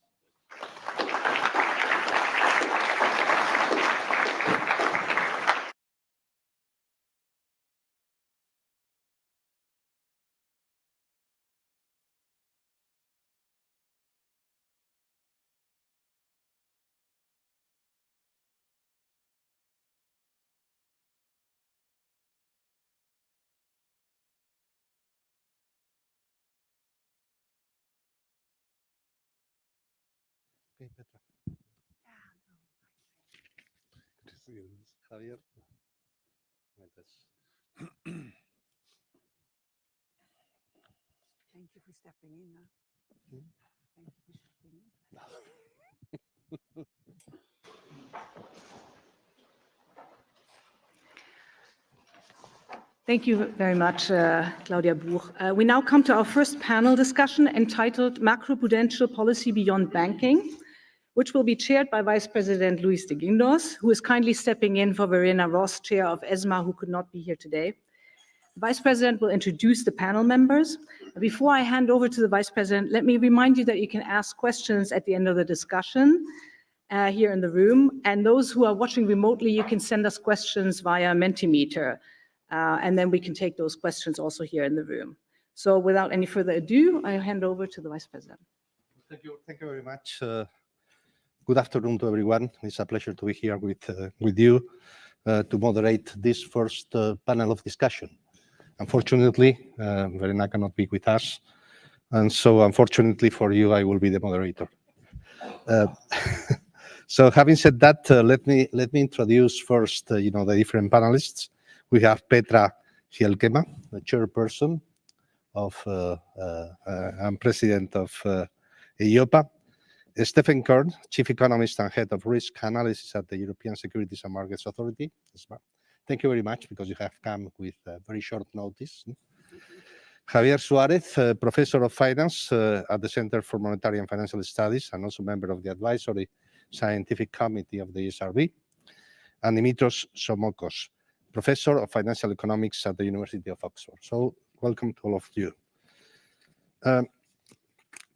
Okay, Petra. Javier. Thank you for stepping in. Thank you for stepping in. Thank you very much, Claudia Buch. We now come to our first panel discussion entitled Macroprudential Policy Beyond Banking, which will be chaired by Vice President Luis de Guindos, who is kindly stepping in for Verena Ross, Chair of ESMA, who could not be here today. The Vice President will introduce the panel members. Before I hand over to the Vice President, let me remind you that you can ask questions at the end of the discussion here in the room. And those who are watching remotely, you can send us questions via Mentimeter. And then we can take those questions also here in the room. So without any further ado, I hand over to the Vice President. Thank you very much. Good afternoon to everyone. It's a pleasure to be here with you to moderate this first panel of discussion. Unfortunately, Verena cannot be with us, and so unfortunately for you, I will be the moderator. So having said that, let me introduce first, the different panelists. We have Petra Hielkema, the chairperson of and president of EIOPA. Stephen Kern, chief economist and head of risk analysis at the European Securities and Markets Authority. Thank you very much, because you have come with very short notice. Javier Suarez, professor of finance at the Center for Monetary and Financial Studies, and also member of the advisory scientific committee of the ESRB. And Dimitros Somokos, professor of financial economics at the University of Oxford. So welcome to all of you.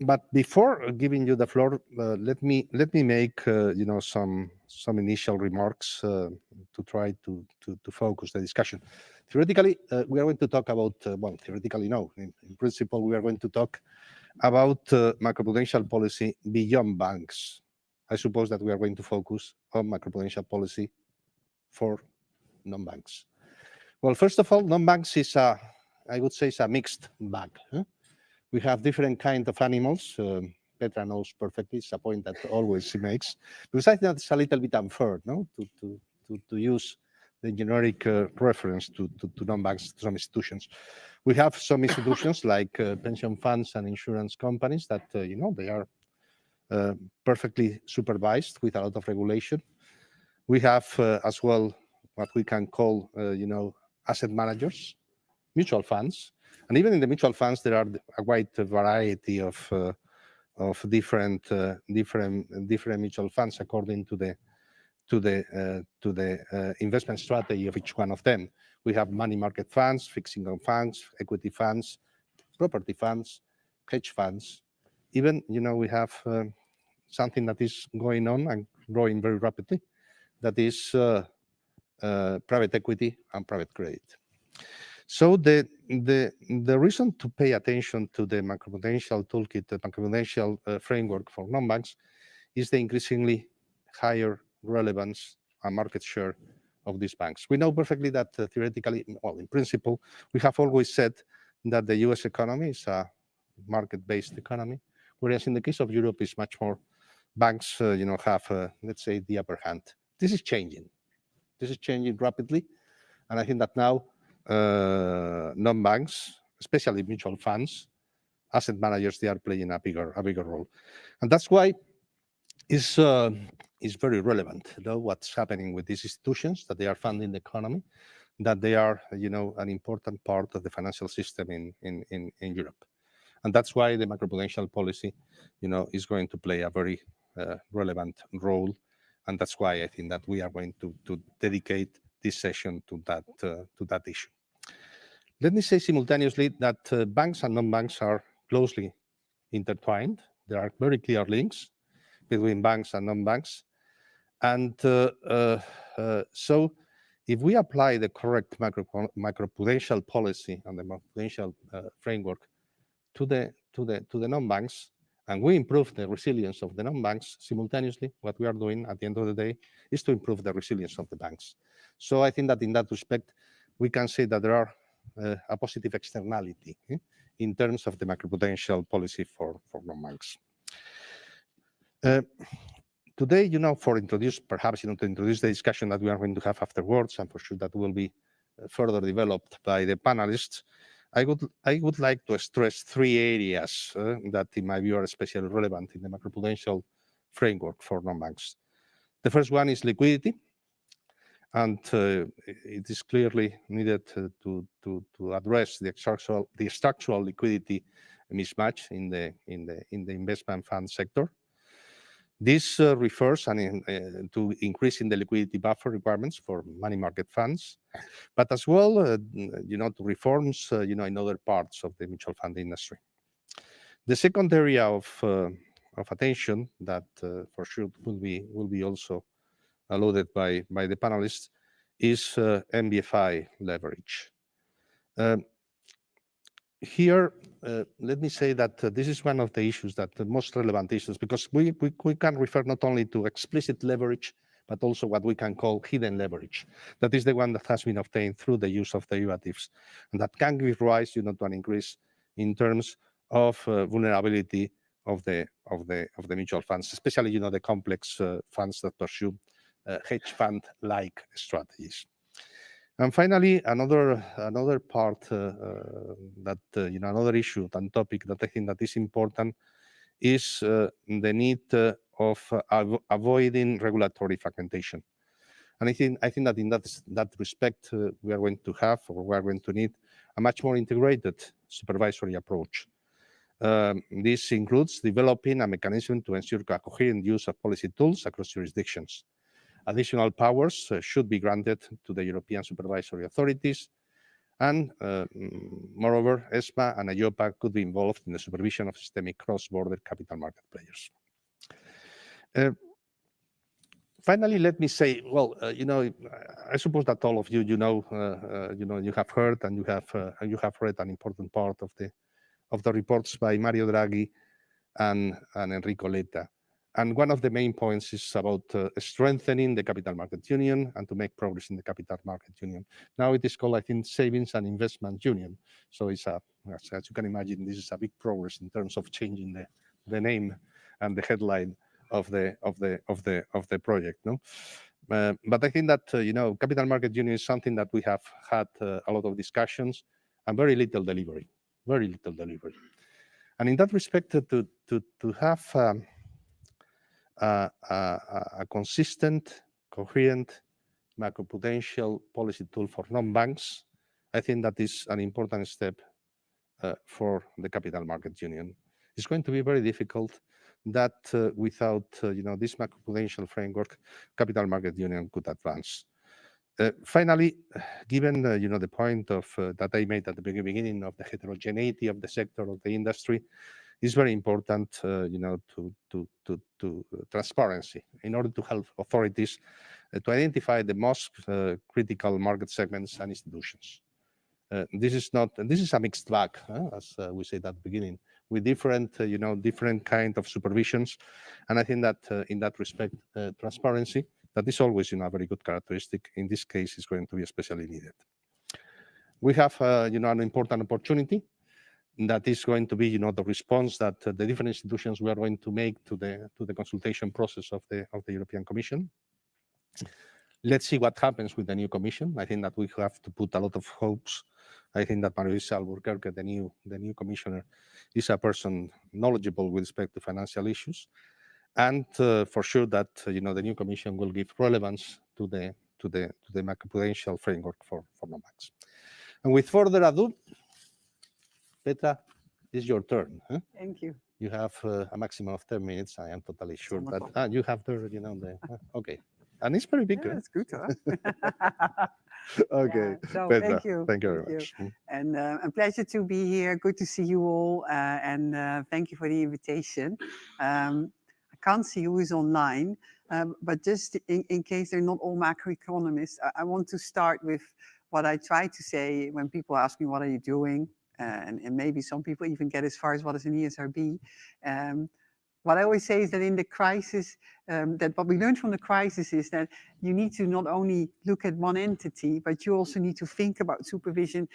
But before giving you the floor, let me make some initial remarks to try to focus the discussion. Theoretically, we are going to talk about well, theoretically no. In principle, we are going to talk about macroprudential policy beyond banks. I suppose that we are going to focus on macroprudential policy for non-banks. Well, first of all, non-banks is I would say, is a mixed bag. We have different kinds of animals. Petra knows perfectly. It's a point that always she makes. Because I think that's a little bit unfair, no, to use generic reference to non-banks, to some institutions. We have some institutions like pension funds and insurance companies that, they are perfectly supervised with a lot of regulation. We have as well what we can call, asset managers, mutual funds, and even in the mutual funds there are a wide variety of different mutual funds according to the investment strategy of each one of them. We have money market funds, fixed income funds, equity funds, property funds, hedge funds. Even, we have something that is going on and growing very rapidly, that is private equity and private credit. So the reason to pay attention to the macroprudential toolkit, the macroprudential framework for non-banks, is the increasingly higher relevance and market share of these banks. We know perfectly that theoretically, well, in principle, we have always said that the US economy is a market-based economy, whereas in the case of Europe, it's much more banks, have, let's say, the upper hand. This is changing. This is changing rapidly, and I think that now non-banks, especially mutual funds, asset managers, they are playing a bigger role, and that's why it's very relevant, what's happening with these institutions, that they are funding the economy, that they are, an important part of the financial system in Europe, and that's why the macroprudential policy, is going to play a very relevant role, and that's why I think that we are going to dedicate this session to that issue. Let me say simultaneously that banks and non-banks are closely intertwined. There are very clear links between banks and non-banks. And so if we apply the correct macroprudential policy and the macroprudential framework to the non-banks, and we improve the resilience of the non-banks, simultaneously, what we are doing at the end of the day is to improve the resilience of the banks. So I think that in that respect, we can say that there are a positive externality in terms of the macroprudential policy for non-banks. Today, to introduce the discussion that we are going to have afterwards, and for sure that will be further developed by the panelists, I would like to stress three areas that, in my view, are especially relevant in the macroprudential framework for non-banks. The first one is liquidity, and it is clearly needed to address the structural liquidity mismatch in the investment fund sector. This refers to increasing the liquidity buffer requirements for money market funds, but as well, to reforms, in other parts of the mutual fund industry. The second area of attention that for sure will be also alluded by the panelists is MBFI leverage. Here, let me say that this is one of the issues, that the most relevant issues, because we can refer not only to explicit leverage, but also what we can call hidden leverage. That is the one that has been obtained through the use of derivatives, and that can give rise, to an increase in terms of vulnerability of the mutual funds, especially, the complex funds that pursue hedge fund-like strategies. And finally, another part that, another issue and topic that I think that is important is the need of avoiding regulatory fragmentation. And I think that in that respect, we are going to need a much more integrated supervisory approach. This includes developing a mechanism to ensure a coherent use of policy tools across jurisdictions. Additional powers should be granted to the European supervisory authorities, and moreover, ESMA and EIOPA could be involved in the supervision of systemic cross-border capital market players. Finally, let me say, well, I suppose that all of you, you have heard and you have read an important part of the reports by Mario Draghi and Enrico Letta. And one of the main points is about strengthening the capital market union and to make progress in the capital market union. Now it is called, I think, savings and investment union. So it's as you can imagine, this is a big progress in terms of changing the name and the headline of the project. No, But I think that, capital market union is something that we have had a lot of discussions and very little delivery, very little delivery. And in that respect, to have a consistent, coherent, macroprudential policy tool for non-banks, I think that is an important step for the capital market union. It's going to be very difficult that without this macroprudential framework, capital market union could advance. Finally, given the point of that I made at the beginning of the heterogeneity of the sector of the industry, it's very important, to transparency in order to help authorities to identify the most critical market segments and institutions. This is a mixed bag, as we said at the beginning, with different, different kind of supervisions. And I think that in that respect, transparency, that is always, a very good characteristic. In this case, is going to be especially needed. We have, an important opportunity that is going to be, the response that the different institutions we are going to make to the consultation process of the European Commission. Let's see what happens with the new Commission. I think that we have to put a lot of hopes. I think that Marisa Albuquerque, the new commissioner, is a person knowledgeable with respect to financial issues, and for sure that the new Commission will give relevance to the macroprudential framework for non-banks. And with further ado, Petra, it's your turn. Huh? Thank you. You have a maximum of 10 minutes. I am totally sure that you have the, okay. And it's very big. Yeah, that's good, huh? Okay, Yeah, so Petra, thank you. Thank you very much. And a pleasure to be here. Good to see you all. And thank you for the invitation. I can't see who is online, but just in case they're not all macroeconomists, I want to start with what I try to say when people ask me, what are you doing? And maybe some people even get as far as what is an ESRB. What I always say is that in the crisis, that what we learned from the crisis is that you need to not only look at one entity, but you also need to think about supervision.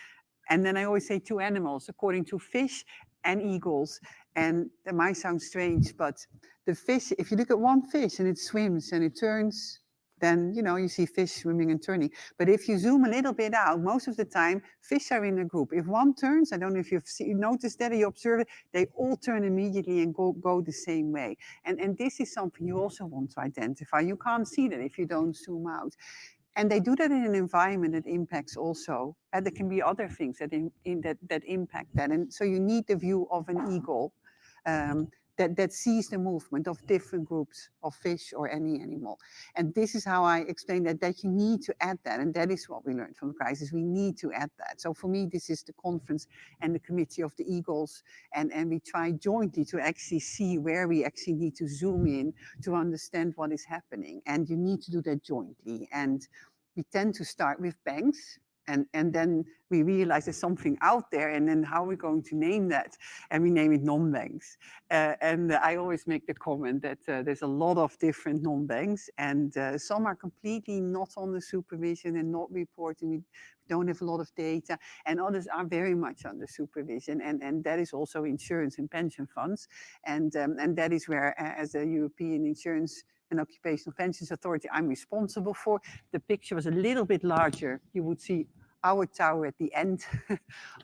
And then I always say two animals, according to fish and eagles. And that might sound strange, but the fish, if you look at one fish and it swims and it turns, then, you see fish swimming and turning. But if you zoom a little bit out, most of the time, fish are in a group. If one turns, I don't know if you've noticed that or you observe it, they all turn immediately and go the same way. And this is something you also want to identify. You can't see that if you don't zoom out. And they do that in an environment that impacts also, and there can be other things that impact that. And so you need the view of an eagle that sees the movement of different groups of fish or any animal. And this is how I explain that you need to add that. And that is what we learned from the crisis. We need to add that. So for me, this is the conference and the committee of the eagles. And we try jointly to actually see where we actually need to zoom in to understand what is happening. And you need to do that jointly. And we tend to start with banks. And then we realize there's something out there, and then how are we going to name that? And we name it non-banks. And I always make the comment that there's a lot of different non-banks, and some are completely not under supervision and not reporting. We don't have a lot of data, and others are very much under supervision. And that is also insurance and pension funds. And that is where, as a European Insurance and Occupational Pensions Authority, I'm responsible for. The picture was a little bit larger. You would see our tower at the end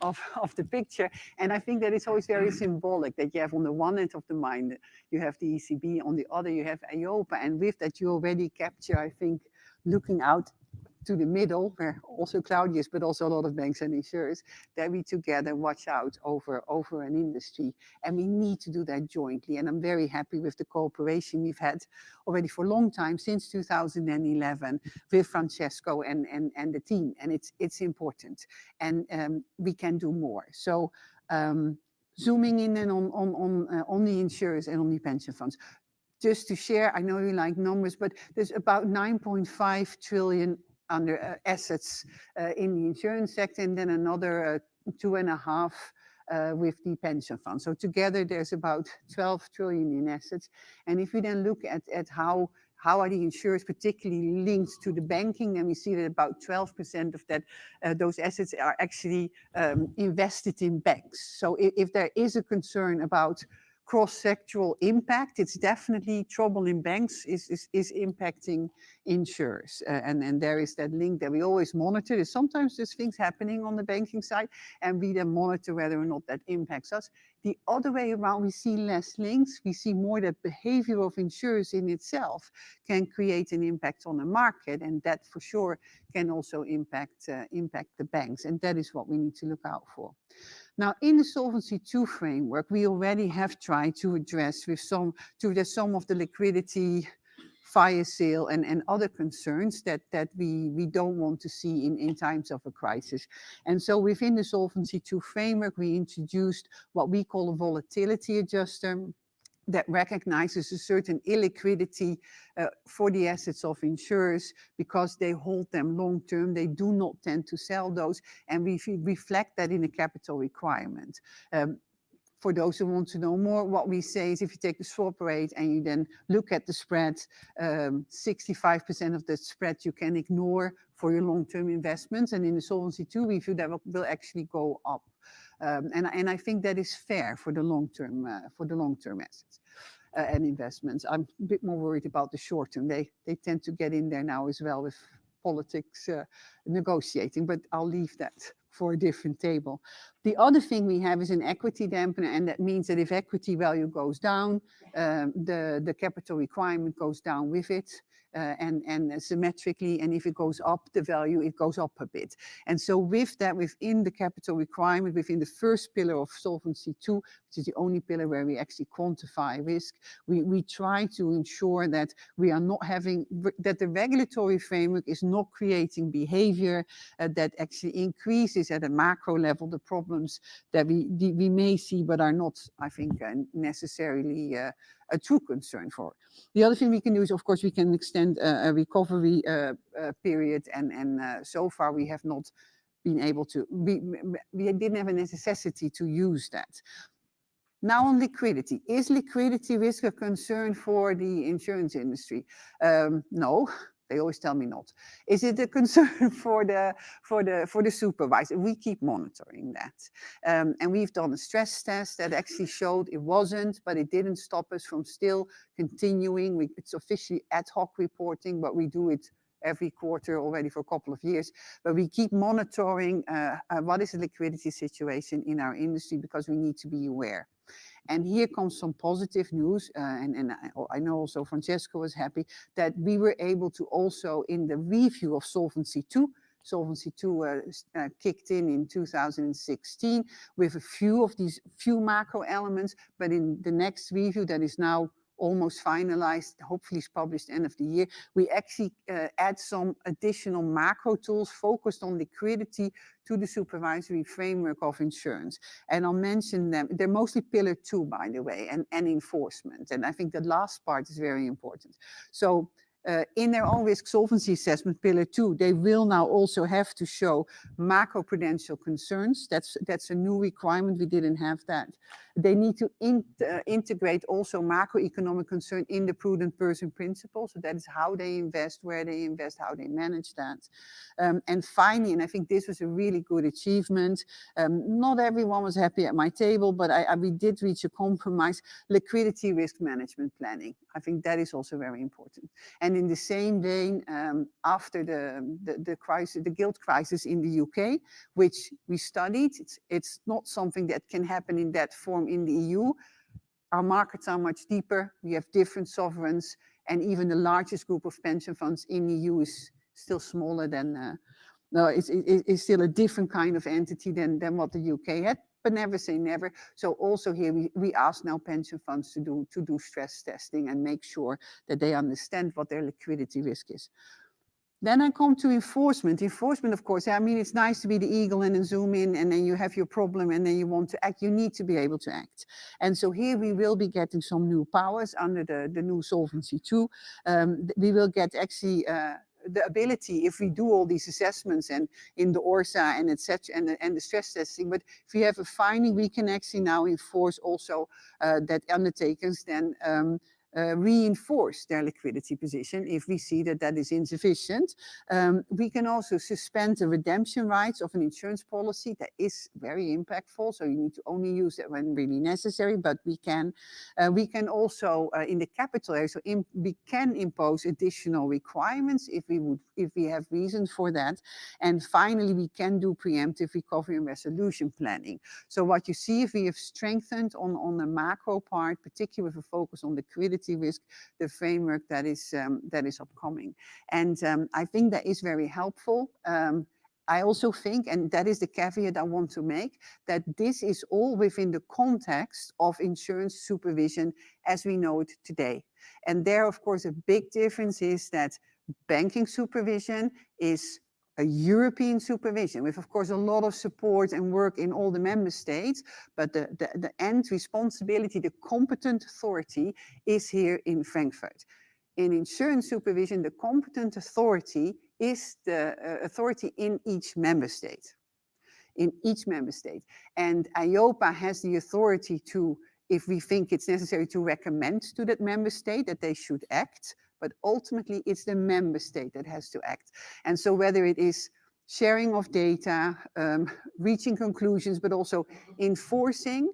of the picture. And I think that it's always very symbolic that you have on the one end of the mind, you have the ECB, on the other you have EIOPA. And with that you already capture, I think, looking out to the middle, where also Claudius, but also a lot of banks and insurers, that we together watch out over an industry. And we need to do that jointly. And I'm very happy with the cooperation we've had already for a long time, since 2011, with Francesco and the team. And it's important. And we can do more. So zooming in and on the insurers and on the pension funds. Just to share, I know you like numbers, but there's about 9.5 trillion under assets in the insurance sector, and then another 2.5 with the pension fund. So together there's about 12 trillion in assets. And if we then look at how are the insurers particularly linked to the banking, then we see that about 12% of that those assets are actually invested in banks. So if there is a concern about cross-sectoral impact, it's definitely trouble in banks is impacting insurers. And there is that link that we always monitor. Sometimes there's things happening on the banking side, and we then monitor whether or not that impacts us. The other way around, we see less links. We see more that behavior of insurers in itself can create an impact on the market, and that for sure can also impact the banks. And that is what we need to look out for. Now, in the Solvency II framework, we already have tried to address some of the liquidity, fire sale, and other concerns that we don't want to see in times of a crisis. And so within the Solvency II framework, we introduced what we call a volatility adjuster that recognizes a certain illiquidity for the assets of insurers because they hold them long term. They do not tend to sell those, and we reflect that in a capital requirement. For those who want to know more, what we say is if you take the swap rate and you then look at the spread, 65% of the spread you can ignore for your long-term investments. And in the Solvency II review, that will actually go up. And I think that is fair for the long-term assets and investments. I'm a bit more worried about the short-term. They tend to get in there now as well with politics negotiating, but I'll leave that for a different table. The other thing we have is an equity dampener, and that means that if equity value goes down, the capital requirement goes down with it, and symmetrically, and if it goes up, the value, it goes up a bit. And so with that, within the capital requirement, within the first pillar of Solvency II, which is the only pillar where we actually quantify risk, we try to ensure that we are not having, that the regulatory framework is not creating behavior that actually increases at a macro level the problems that we may see, but are not, I think, necessarily a true concern for. The other thing we can do is, of course, we can extend a recovery period, and so far we have not been able to, we didn't have a necessity to use that. Now on liquidity. Is liquidity risk a concern for the insurance industry? No. They always tell me not. Is it a concern for the supervisor? We keep monitoring that. And we've done a stress test that actually showed it wasn't, but it didn't stop us from still continuing. It's officially ad hoc reporting, but we do it every quarter already for a couple of years. But we keep monitoring what is the liquidity situation in our industry, because we need to be aware. And here comes some positive news, and I know also Francesco was happy that we were able to also, in the review of Solvency II kicked in 2016 with a few of these macro elements, but in the next review that is now almost finalized, hopefully it's published end of the year, we actually add some additional macro tools focused on liquidity to the supervisory framework of insurance. And I'll mention them. They're mostly pillar 2, by the way, and enforcement. And I think the last part is very important. So in their own risk solvency assessment, pillar 2, they will now also have to show macroprudential concerns. That's a new requirement. We didn't have that. They need to integrate also macroeconomic concern in the prudent person principle. So that is how they invest, where they invest, how they manage that. And finally, and I think this was a really good achievement, not everyone was happy at my table, but we did reach a compromise, liquidity risk management planning. I think that is also very important. And in the same vein, after the crisis, the gilt crisis in the UK, which we studied, it's not something that can happen in that form in the EU. Our markets are much deeper. We have different sovereigns, and even the largest group of pension funds in the EU is still smaller than, no, it's still a different kind of entity than what the UK had. But never say never. So also here we ask now pension funds to do stress testing and make sure that they understand what their liquidity risk is. Then I come to enforcement. Enforcement, of course, I mean, it's nice to be the eagle and then zoom in, and then you have your problem and then you want to act. You need to be able to act. And so here we will be getting some new powers under the new Solvency II. We will get actually the ability, if we do all these assessments and in the ORSA and etc. and the stress testing, but if we have a finding, we can actually now enforce also that undertakers then reinforce their liquidity position if we see that that is insufficient. We can also suspend the redemption rights of an insurance policy. That is very impactful, so you need to only use it when really necessary, but we can also in the capital area, so we can impose additional requirements if we have reasons for that. And finally, we can do preemptive recovery and resolution planning. So what you see, if we have strengthened on the macro part, particularly with a focus on liquidity risk, the framework that is upcoming. And I think that is very helpful. I also think, and that is the caveat I want to make, that this is all within the context of insurance supervision as we know it today. And there, of course, a big difference is that banking supervision is a European supervision with, of course, a lot of support and work in all the member states, but the end responsibility, the competent authority is here in Frankfurt. In insurance supervision, the competent authority is the authority in each member state. And EIOPA has the authority to, if we think it's necessary, to recommend to that member state that they should act, but ultimately it's the member state that has to act. And so whether it is sharing of data, reaching conclusions, but also enforcing,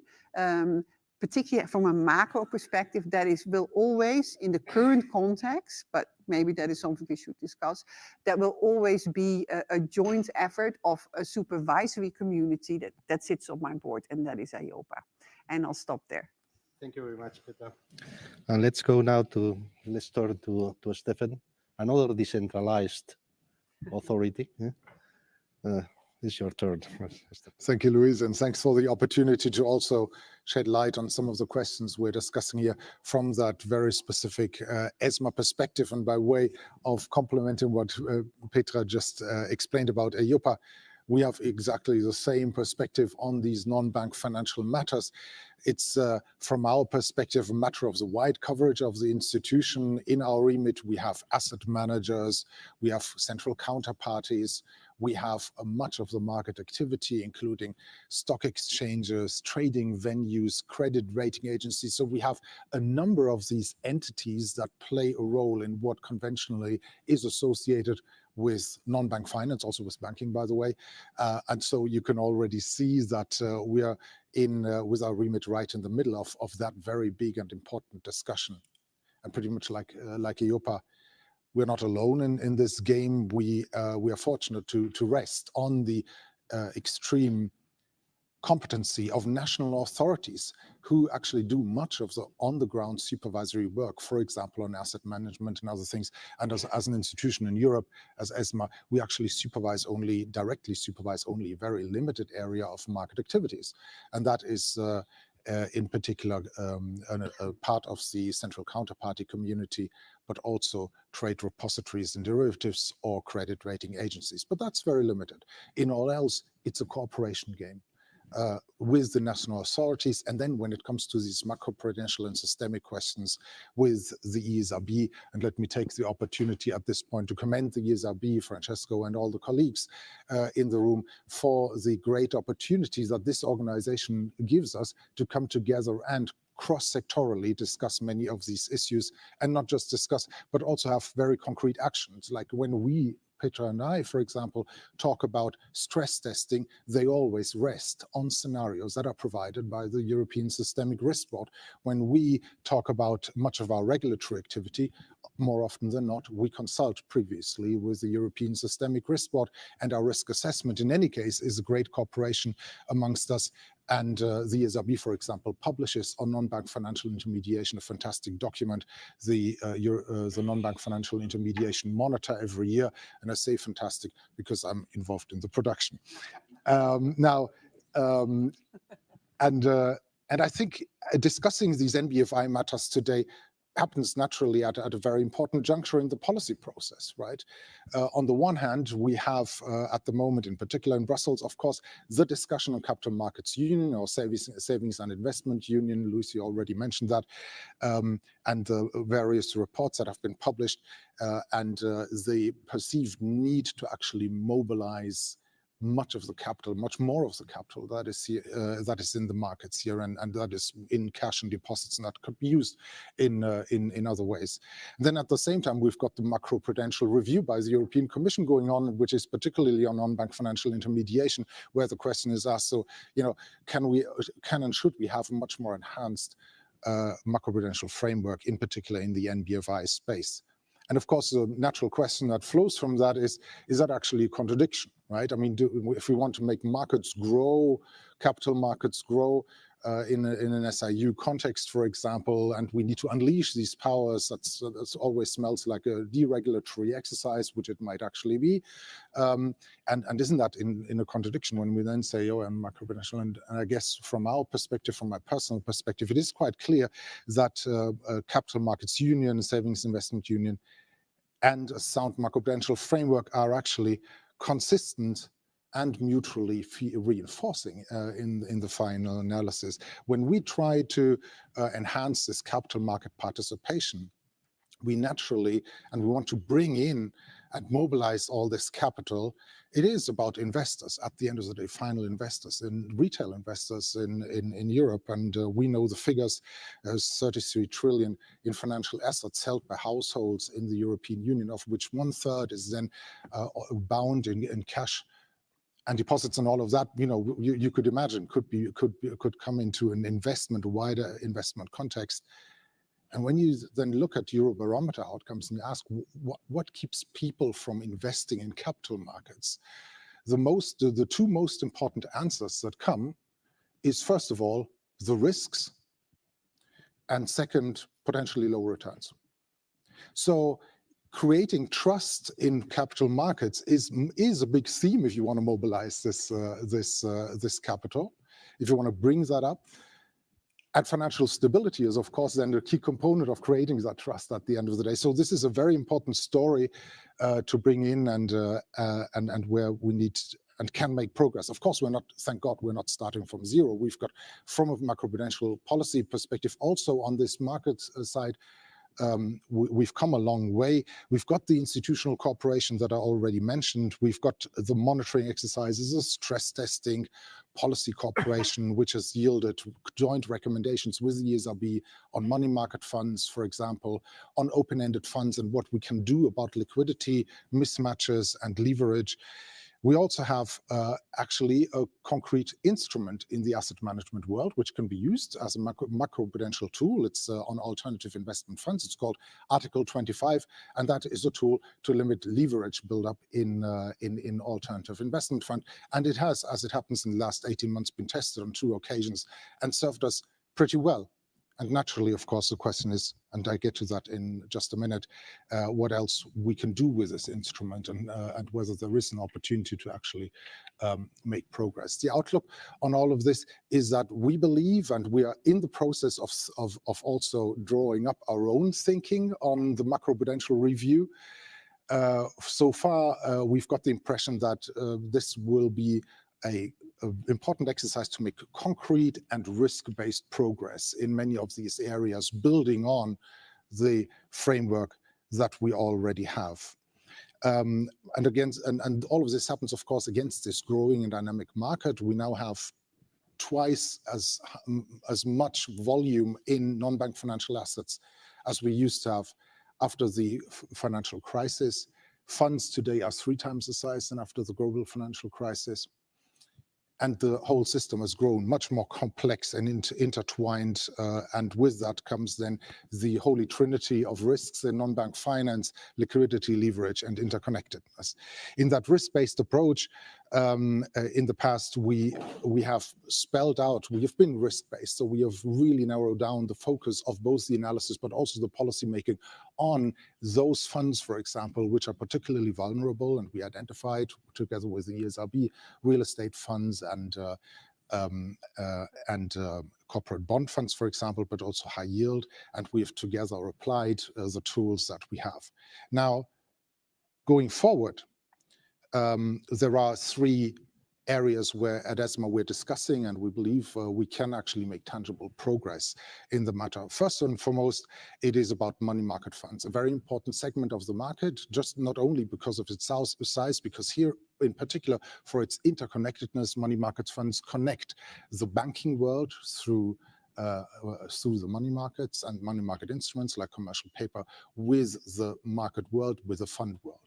particularly from a macro perspective, that will always, in the current context, but maybe that is something we should discuss, that will always be a joint effort of a supervisory community that sits on my board, and that is EIOPA. And I'll stop there. Thank you very much, Petra. And let's turn to Stefan, another decentralized authority. It's your turn. Thank you, Louise, and thanks for the opportunity to also shed light on some of the questions we're discussing here from that very specific ESMA perspective. And by way of complementing what Petra just explained about EIOPA, we have exactly the same perspective on these non-bank financial matters. It's, from our perspective, a matter of the wide coverage of the institution. In our remit, we have asset managers, we have central counterparties, we have much of the market activity, including stock exchanges, trading venues, credit rating agencies. So we have a number of these entities that play a role in what conventionally is associated with non-bank finance, also with banking, by the way. And so you can already see that we are with our remit right in the middle of that very big and important discussion. And pretty much like EIOPA, we're not alone in this game. We are fortunate to rest on the extreme competency of national authorities who actually do much of the on-the-ground supervisory work, for example, on asset management and other things. And as an institution in Europe, as ESMA, we actually directly supervise only a very limited area of market activities. And that is in particular a part of the central counterparty community, but also trade repositories and derivatives or credit rating agencies. But that's very limited. In all else, it's a cooperation game with the national authorities. And then when it comes to these macroprudential and systemic questions with the ESRB, and let me take the opportunity at this point to commend the ESRB, Francesco, and all the colleagues in the room for the great opportunity that this organization gives us to come together and cross-sectorally discuss many of these issues, and not just discuss, but also have very concrete actions. Like when we, Petra and I, for example, talk about stress testing, they always rest on scenarios that are provided by the European Systemic Risk Board. When we talk about much of our regulatory activity, more often than not, we consult previously with the European Systemic Risk Board, and our risk assessment, in any case, is a great cooperation amongst us. And the ESRB, for example, publishes on non-bank financial intermediation a fantastic document, the non-bank financial intermediation monitor, every year. And I say fantastic because I'm involved in the production. And I think discussing these NBFI matters today happens naturally at a very important juncture in the policy process, right? On the one hand, we have at the moment, in particular in Brussels, of course, the discussion on capital markets union or savings and investment union. Lucy already mentioned that, and the various reports that have been published, and the perceived need to actually mobilize much of the capital, much more of the capital that is here, that is in the markets here, and that is in cash and deposits, and that could be used in other ways. And then at the same time, we've got the macroprudential review by the European Commission going on, which is particularly on non-bank financial intermediation, where the question is asked: so, you know, can and should we have a much more enhanced macroprudential framework, in particular in the NBFI space? And of course, the natural question that flows from that is that actually a contradiction, right? I mean, if we want to make markets grow, capital markets grow in an SIU context, for example, and we need to unleash these powers, that's always smells like a deregulatory exercise, which it might actually be. And isn't that in a contradiction when we then say, oh, I'm macroprudential? And I guess from our perspective, from my personal perspective, it is quite clear that a capital markets union, a savings investment union, and a sound macroprudential framework are actually consistent and mutually reinforcing in the final analysis. When we try to enhance this capital market participation, we naturally, and we want to bring in and mobilize all this capital, it is about investors, at the end of the day, final investors, and retail investors in Europe. And we know the figures, 33 trillion in financial assets held by households in the European Union, of which 1/3 is then bound in cash and deposits, and all of that, you know, you could imagine could come into an investment, wider investment context. And when you then look at Eurobarometer outcomes and you ask what keeps people from investing in capital markets, the two most important answers that come is, first of all, the risks, and second, potentially low returns. So creating trust in capital markets is a big theme if you want to mobilize this capital, if you want to bring that up. And financial stability is, of course, then the key component of creating that trust at the end of the day. So this is a very important story to bring in, and where we need and can make progress. Of course, we're not, thank God, we're not starting from zero. We've got, from a macroprudential policy perspective, also on this market side, we've come a long way. We've got the institutional cooperation that I already mentioned. We've got the monitoring exercises, the stress testing, policy cooperation, which has yielded joint recommendations with the ESRB on money market funds, for example, on open-ended funds and what we can do about liquidity, mismatches, and leverage. We also have actually a concrete instrument in the asset management world, which can be used as a macroprudential tool. It's on alternative investment funds. It's called Article 25, and that is a tool to limit leverage buildup in alternative investment fund. And it has, as it happens in the last 18 months, been tested on 2 occasions and served us pretty well. And naturally, of course, the question is, and I get to that in just a minute, what else we can do with this instrument, and whether there is an opportunity to actually make progress. The outlook on all of this is that we believe, and we are in the process of also drawing up our own thinking on the macroprudential review. So far, we've got the impression that this will be an important exercise to make concrete and risk-based progress in many of these areas, building on the framework that we already have. And all of this happens, of course, against this growing and dynamic market. We now have twice as much volume in non-bank financial assets as we used to have after the financial crisis. Funds today are 3 times the size than after the global financial crisis. And the whole system has grown much more complex and intertwined. And with that comes then the holy trinity of risks in non-bank finance, liquidity, leverage, and interconnectedness. In that risk-based approach, in the past, we have spelled out, we have been risk-based. So we have really narrowed down the focus of both the analysis, but also the policy making on those funds, for example, which are particularly vulnerable. And we identified, together with the ESRB, real estate funds and corporate bond funds, for example, but also high yield. And we have together applied the tools that we have. Now, going forward, there are 3 areas where at ESMA we're discussing, and we believe we can actually make tangible progress in the matter. First and foremost, it is about money market funds, a very important segment of the market, just not only because of its size, because here in particular for its interconnectedness, money market funds connect the banking world through the money markets and money market instruments like commercial paper with the market world, with the fund world.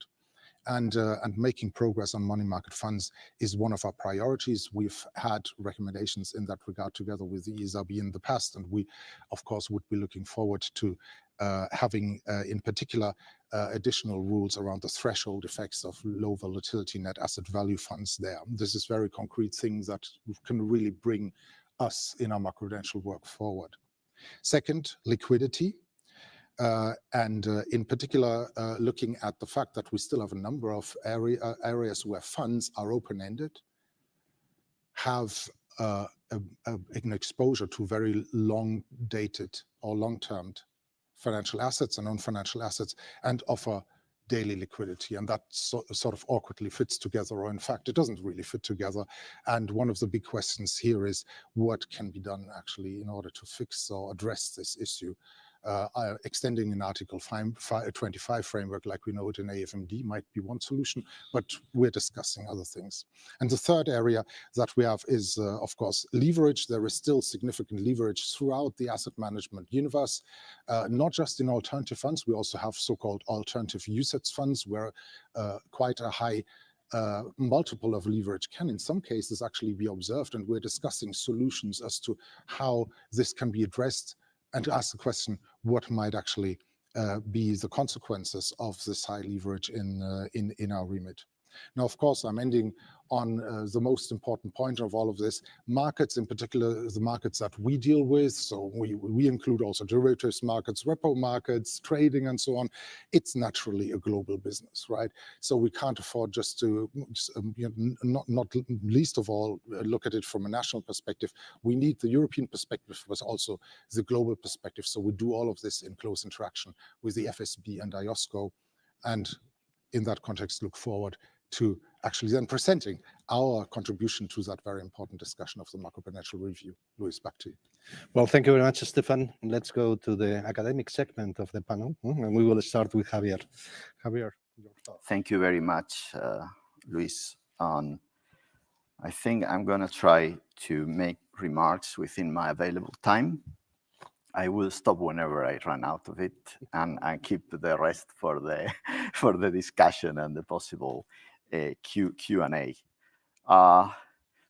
And making progress on money market funds is one of our priorities. We've had recommendations in that regard together with the ESRB in the past, and we, of course, would be looking forward to having, in particular, additional rules around the threshold effects of low volatility net asset value funds there. This is very concrete things that can really bring us in our macroprudential work forward. Second, liquidity. In particular, looking at the fact that we still have a number of areas where funds are open-ended, have an exposure to very long-dated or long-term financial assets and non-financial assets, and offer daily liquidity. And that sort of awkwardly fits together, or in fact, it doesn't really fit together. And one of the big questions here is what can be done actually in order to fix or address this issue. Extending an Article 25 framework like we know it in AFMD might be one solution, but we're discussing other things. And the third area that we have is, of course, leverage. There is still significant leverage throughout the asset management universe, not just in alternative funds. We also have so-called alternative UCITS funds where quite a high multiple of leverage can in some cases actually be observed, and we're discussing solutions as to how this can be addressed, and to ask the question, what might actually be the consequences of this high leverage in our remit. Now, of course, I'm ending on the most important point of all of this. Markets, in particular, the markets that we deal with, so we include also derivatives markets, repo markets, trading, and so on. It's naturally a global business, right? So we can't afford just to, not least of all, look at it from a national perspective. We need the European perspective, but also the global perspective. So we do all of this in close interaction with the FSB and IOSCO, and in that context, look forward to actually then presenting our contribution to that very important discussion of the macroprudential review. Luis, back to you. Well, thank you very much, Stefan. Let's go to the academic segment of the panel, and we will start with Javier. Javier, your thoughts. Thank you very much, Luis. I think I'm going to try to make remarks within my available time. I will stop whenever I run out of it, and keep the rest for the discussion and the possible Q&A.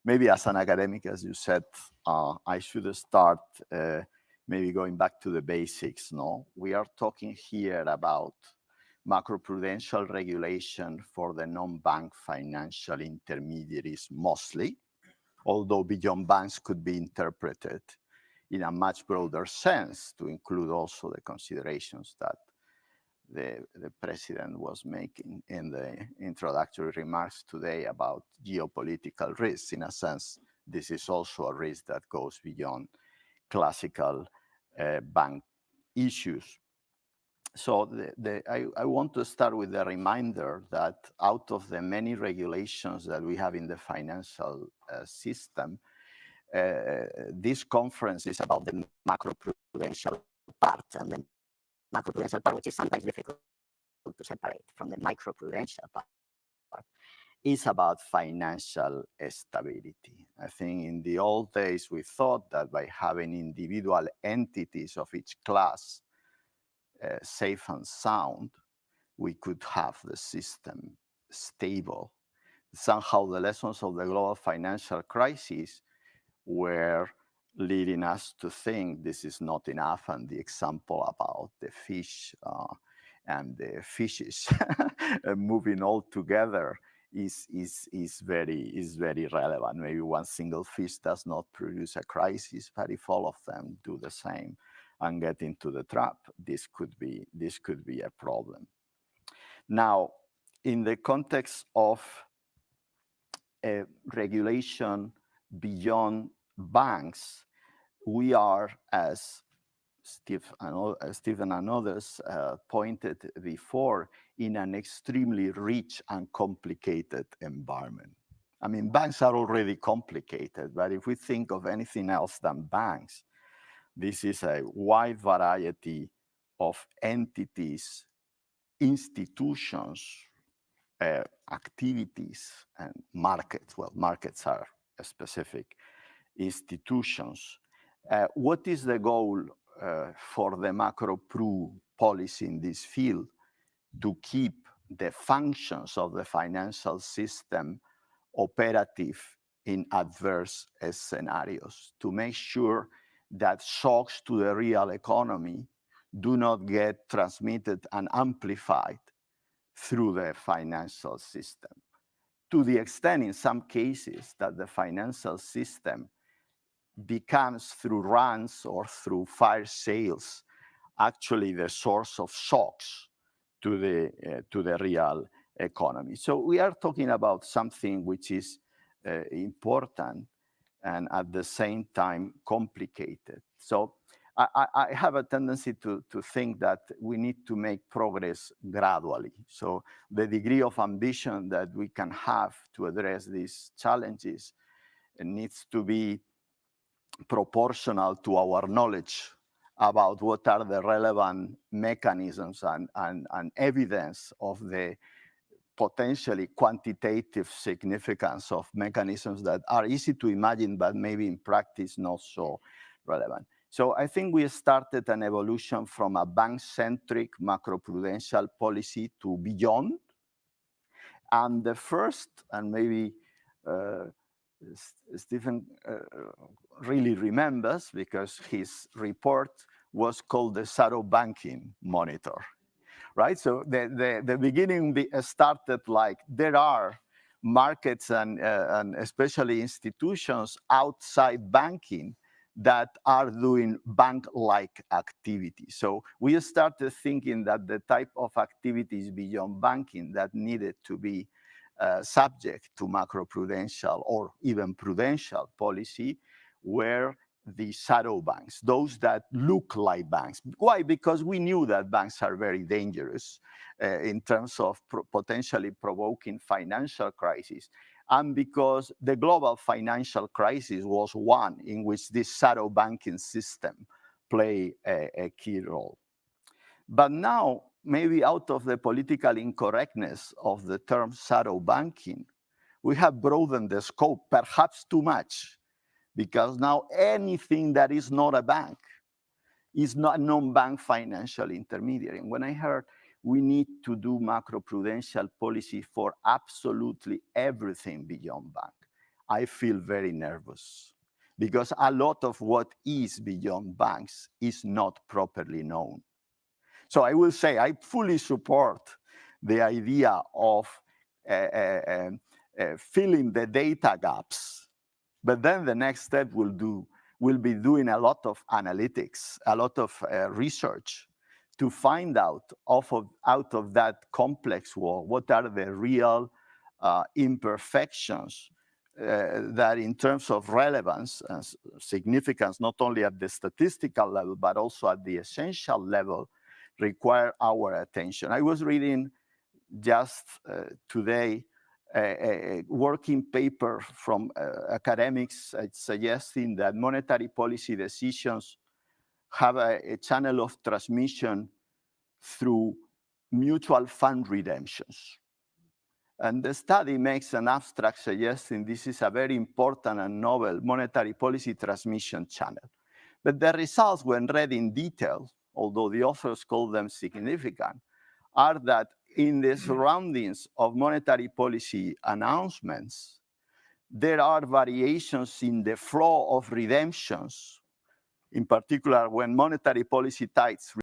Maybe as an academic, as you said, I should start maybe going back to the basics. No, we are talking here about macroprudential regulation for the non-bank financial intermediaries mostly, although beyond banks could be interpreted in a much broader sense to include also the considerations that the president was making in the introductory remarks today about geopolitical risks. In a sense, this is also a risk that goes beyond classical bank issues. So I want to start with a reminder that out of the many regulations that we have in the financial system, this conference is about the macroprudential part, and the macroprudential part, which is sometimes difficult to separate from the microprudential part, is about financial stability. I think in the old days, we thought that by having individual entities of each class safe and sound, we could have the system stable. Somehow the lessons of the global financial crisis were leading us to think this is not enough, and the example about the fish and the fishes moving all together is very relevant. Maybe one single fish does not produce a crisis, but if all of them do the same and get into the trap, this could be a problem. Now, in the context of a regulation beyond banks, we are, as Stephen and others pointed before, in an extremely rich and complicated environment. I mean, banks are already complicated, but if we think of anything else than banks, this is a wide variety of entities, institutions, activities, and markets. Well, markets are specific institutions. What is the goal for the macro-pru policy in this field? To keep the functions of the financial system operative in adverse scenarios, to make sure that shocks to the real economy do not get transmitted and amplified through the financial system. To the extent, in some cases, that the financial system becomes, through runs or through fire sales, actually the source of shocks to the real economy. So we are talking about something which is important and at the same time complicated. So I have a tendency to think that we need to make progress gradually. So the degree of ambition that we can have to address these challenges needs to be proportional to our knowledge about what are the relevant mechanisms and evidence of the potentially quantitative significance of mechanisms that are easy to imagine, but maybe in practice not so relevant. So I think we started an evolution from a bank-centric macroprudential policy to beyond. And the first, and maybe Stephen really remembers, because his report was called the Shadow Banking Monitor, right? So the beginning started like, there are markets and especially institutions outside banking that are doing bank-like activities. So we started thinking that the type of activities beyond banking that needed to be subject to macroprudential or even prudential policy were the shadow banks, those that look like banks. Why? Because we knew that banks are very dangerous in terms of potentially provoking financial crisis. And because the global financial crisis was one in which this shadow banking system played a key role. But now, maybe out of the political incorrectness of the term shadow banking, we have broadened the scope, perhaps too much, because now anything that is not a bank is not a non-bank financial intermediary. And when I heard we need to do macroprudential policy for absolutely everything beyond bank, I feel very nervous, because a lot of what is beyond banks is not properly known. So I will say I fully support the idea of filling the data gaps, but then the next step will be doing a lot of analytics, a lot of research to find out of that complex world, what are the real imperfections that in terms of relevance and significance, not only at the statistical level, but also at the essential level, require our attention. I was reading just today a working paper from academics suggesting that monetary policy decisions have a channel of transmission through mutual fund redemptions. And the study makes an abstract suggesting this is a very important and novel monetary policy transmission channel. But the results, when read in detail, although the authors call them significant, are that in the surroundings of monetary policy announcements, there are variations in the flow of redemptions, in particular when monetary policy tides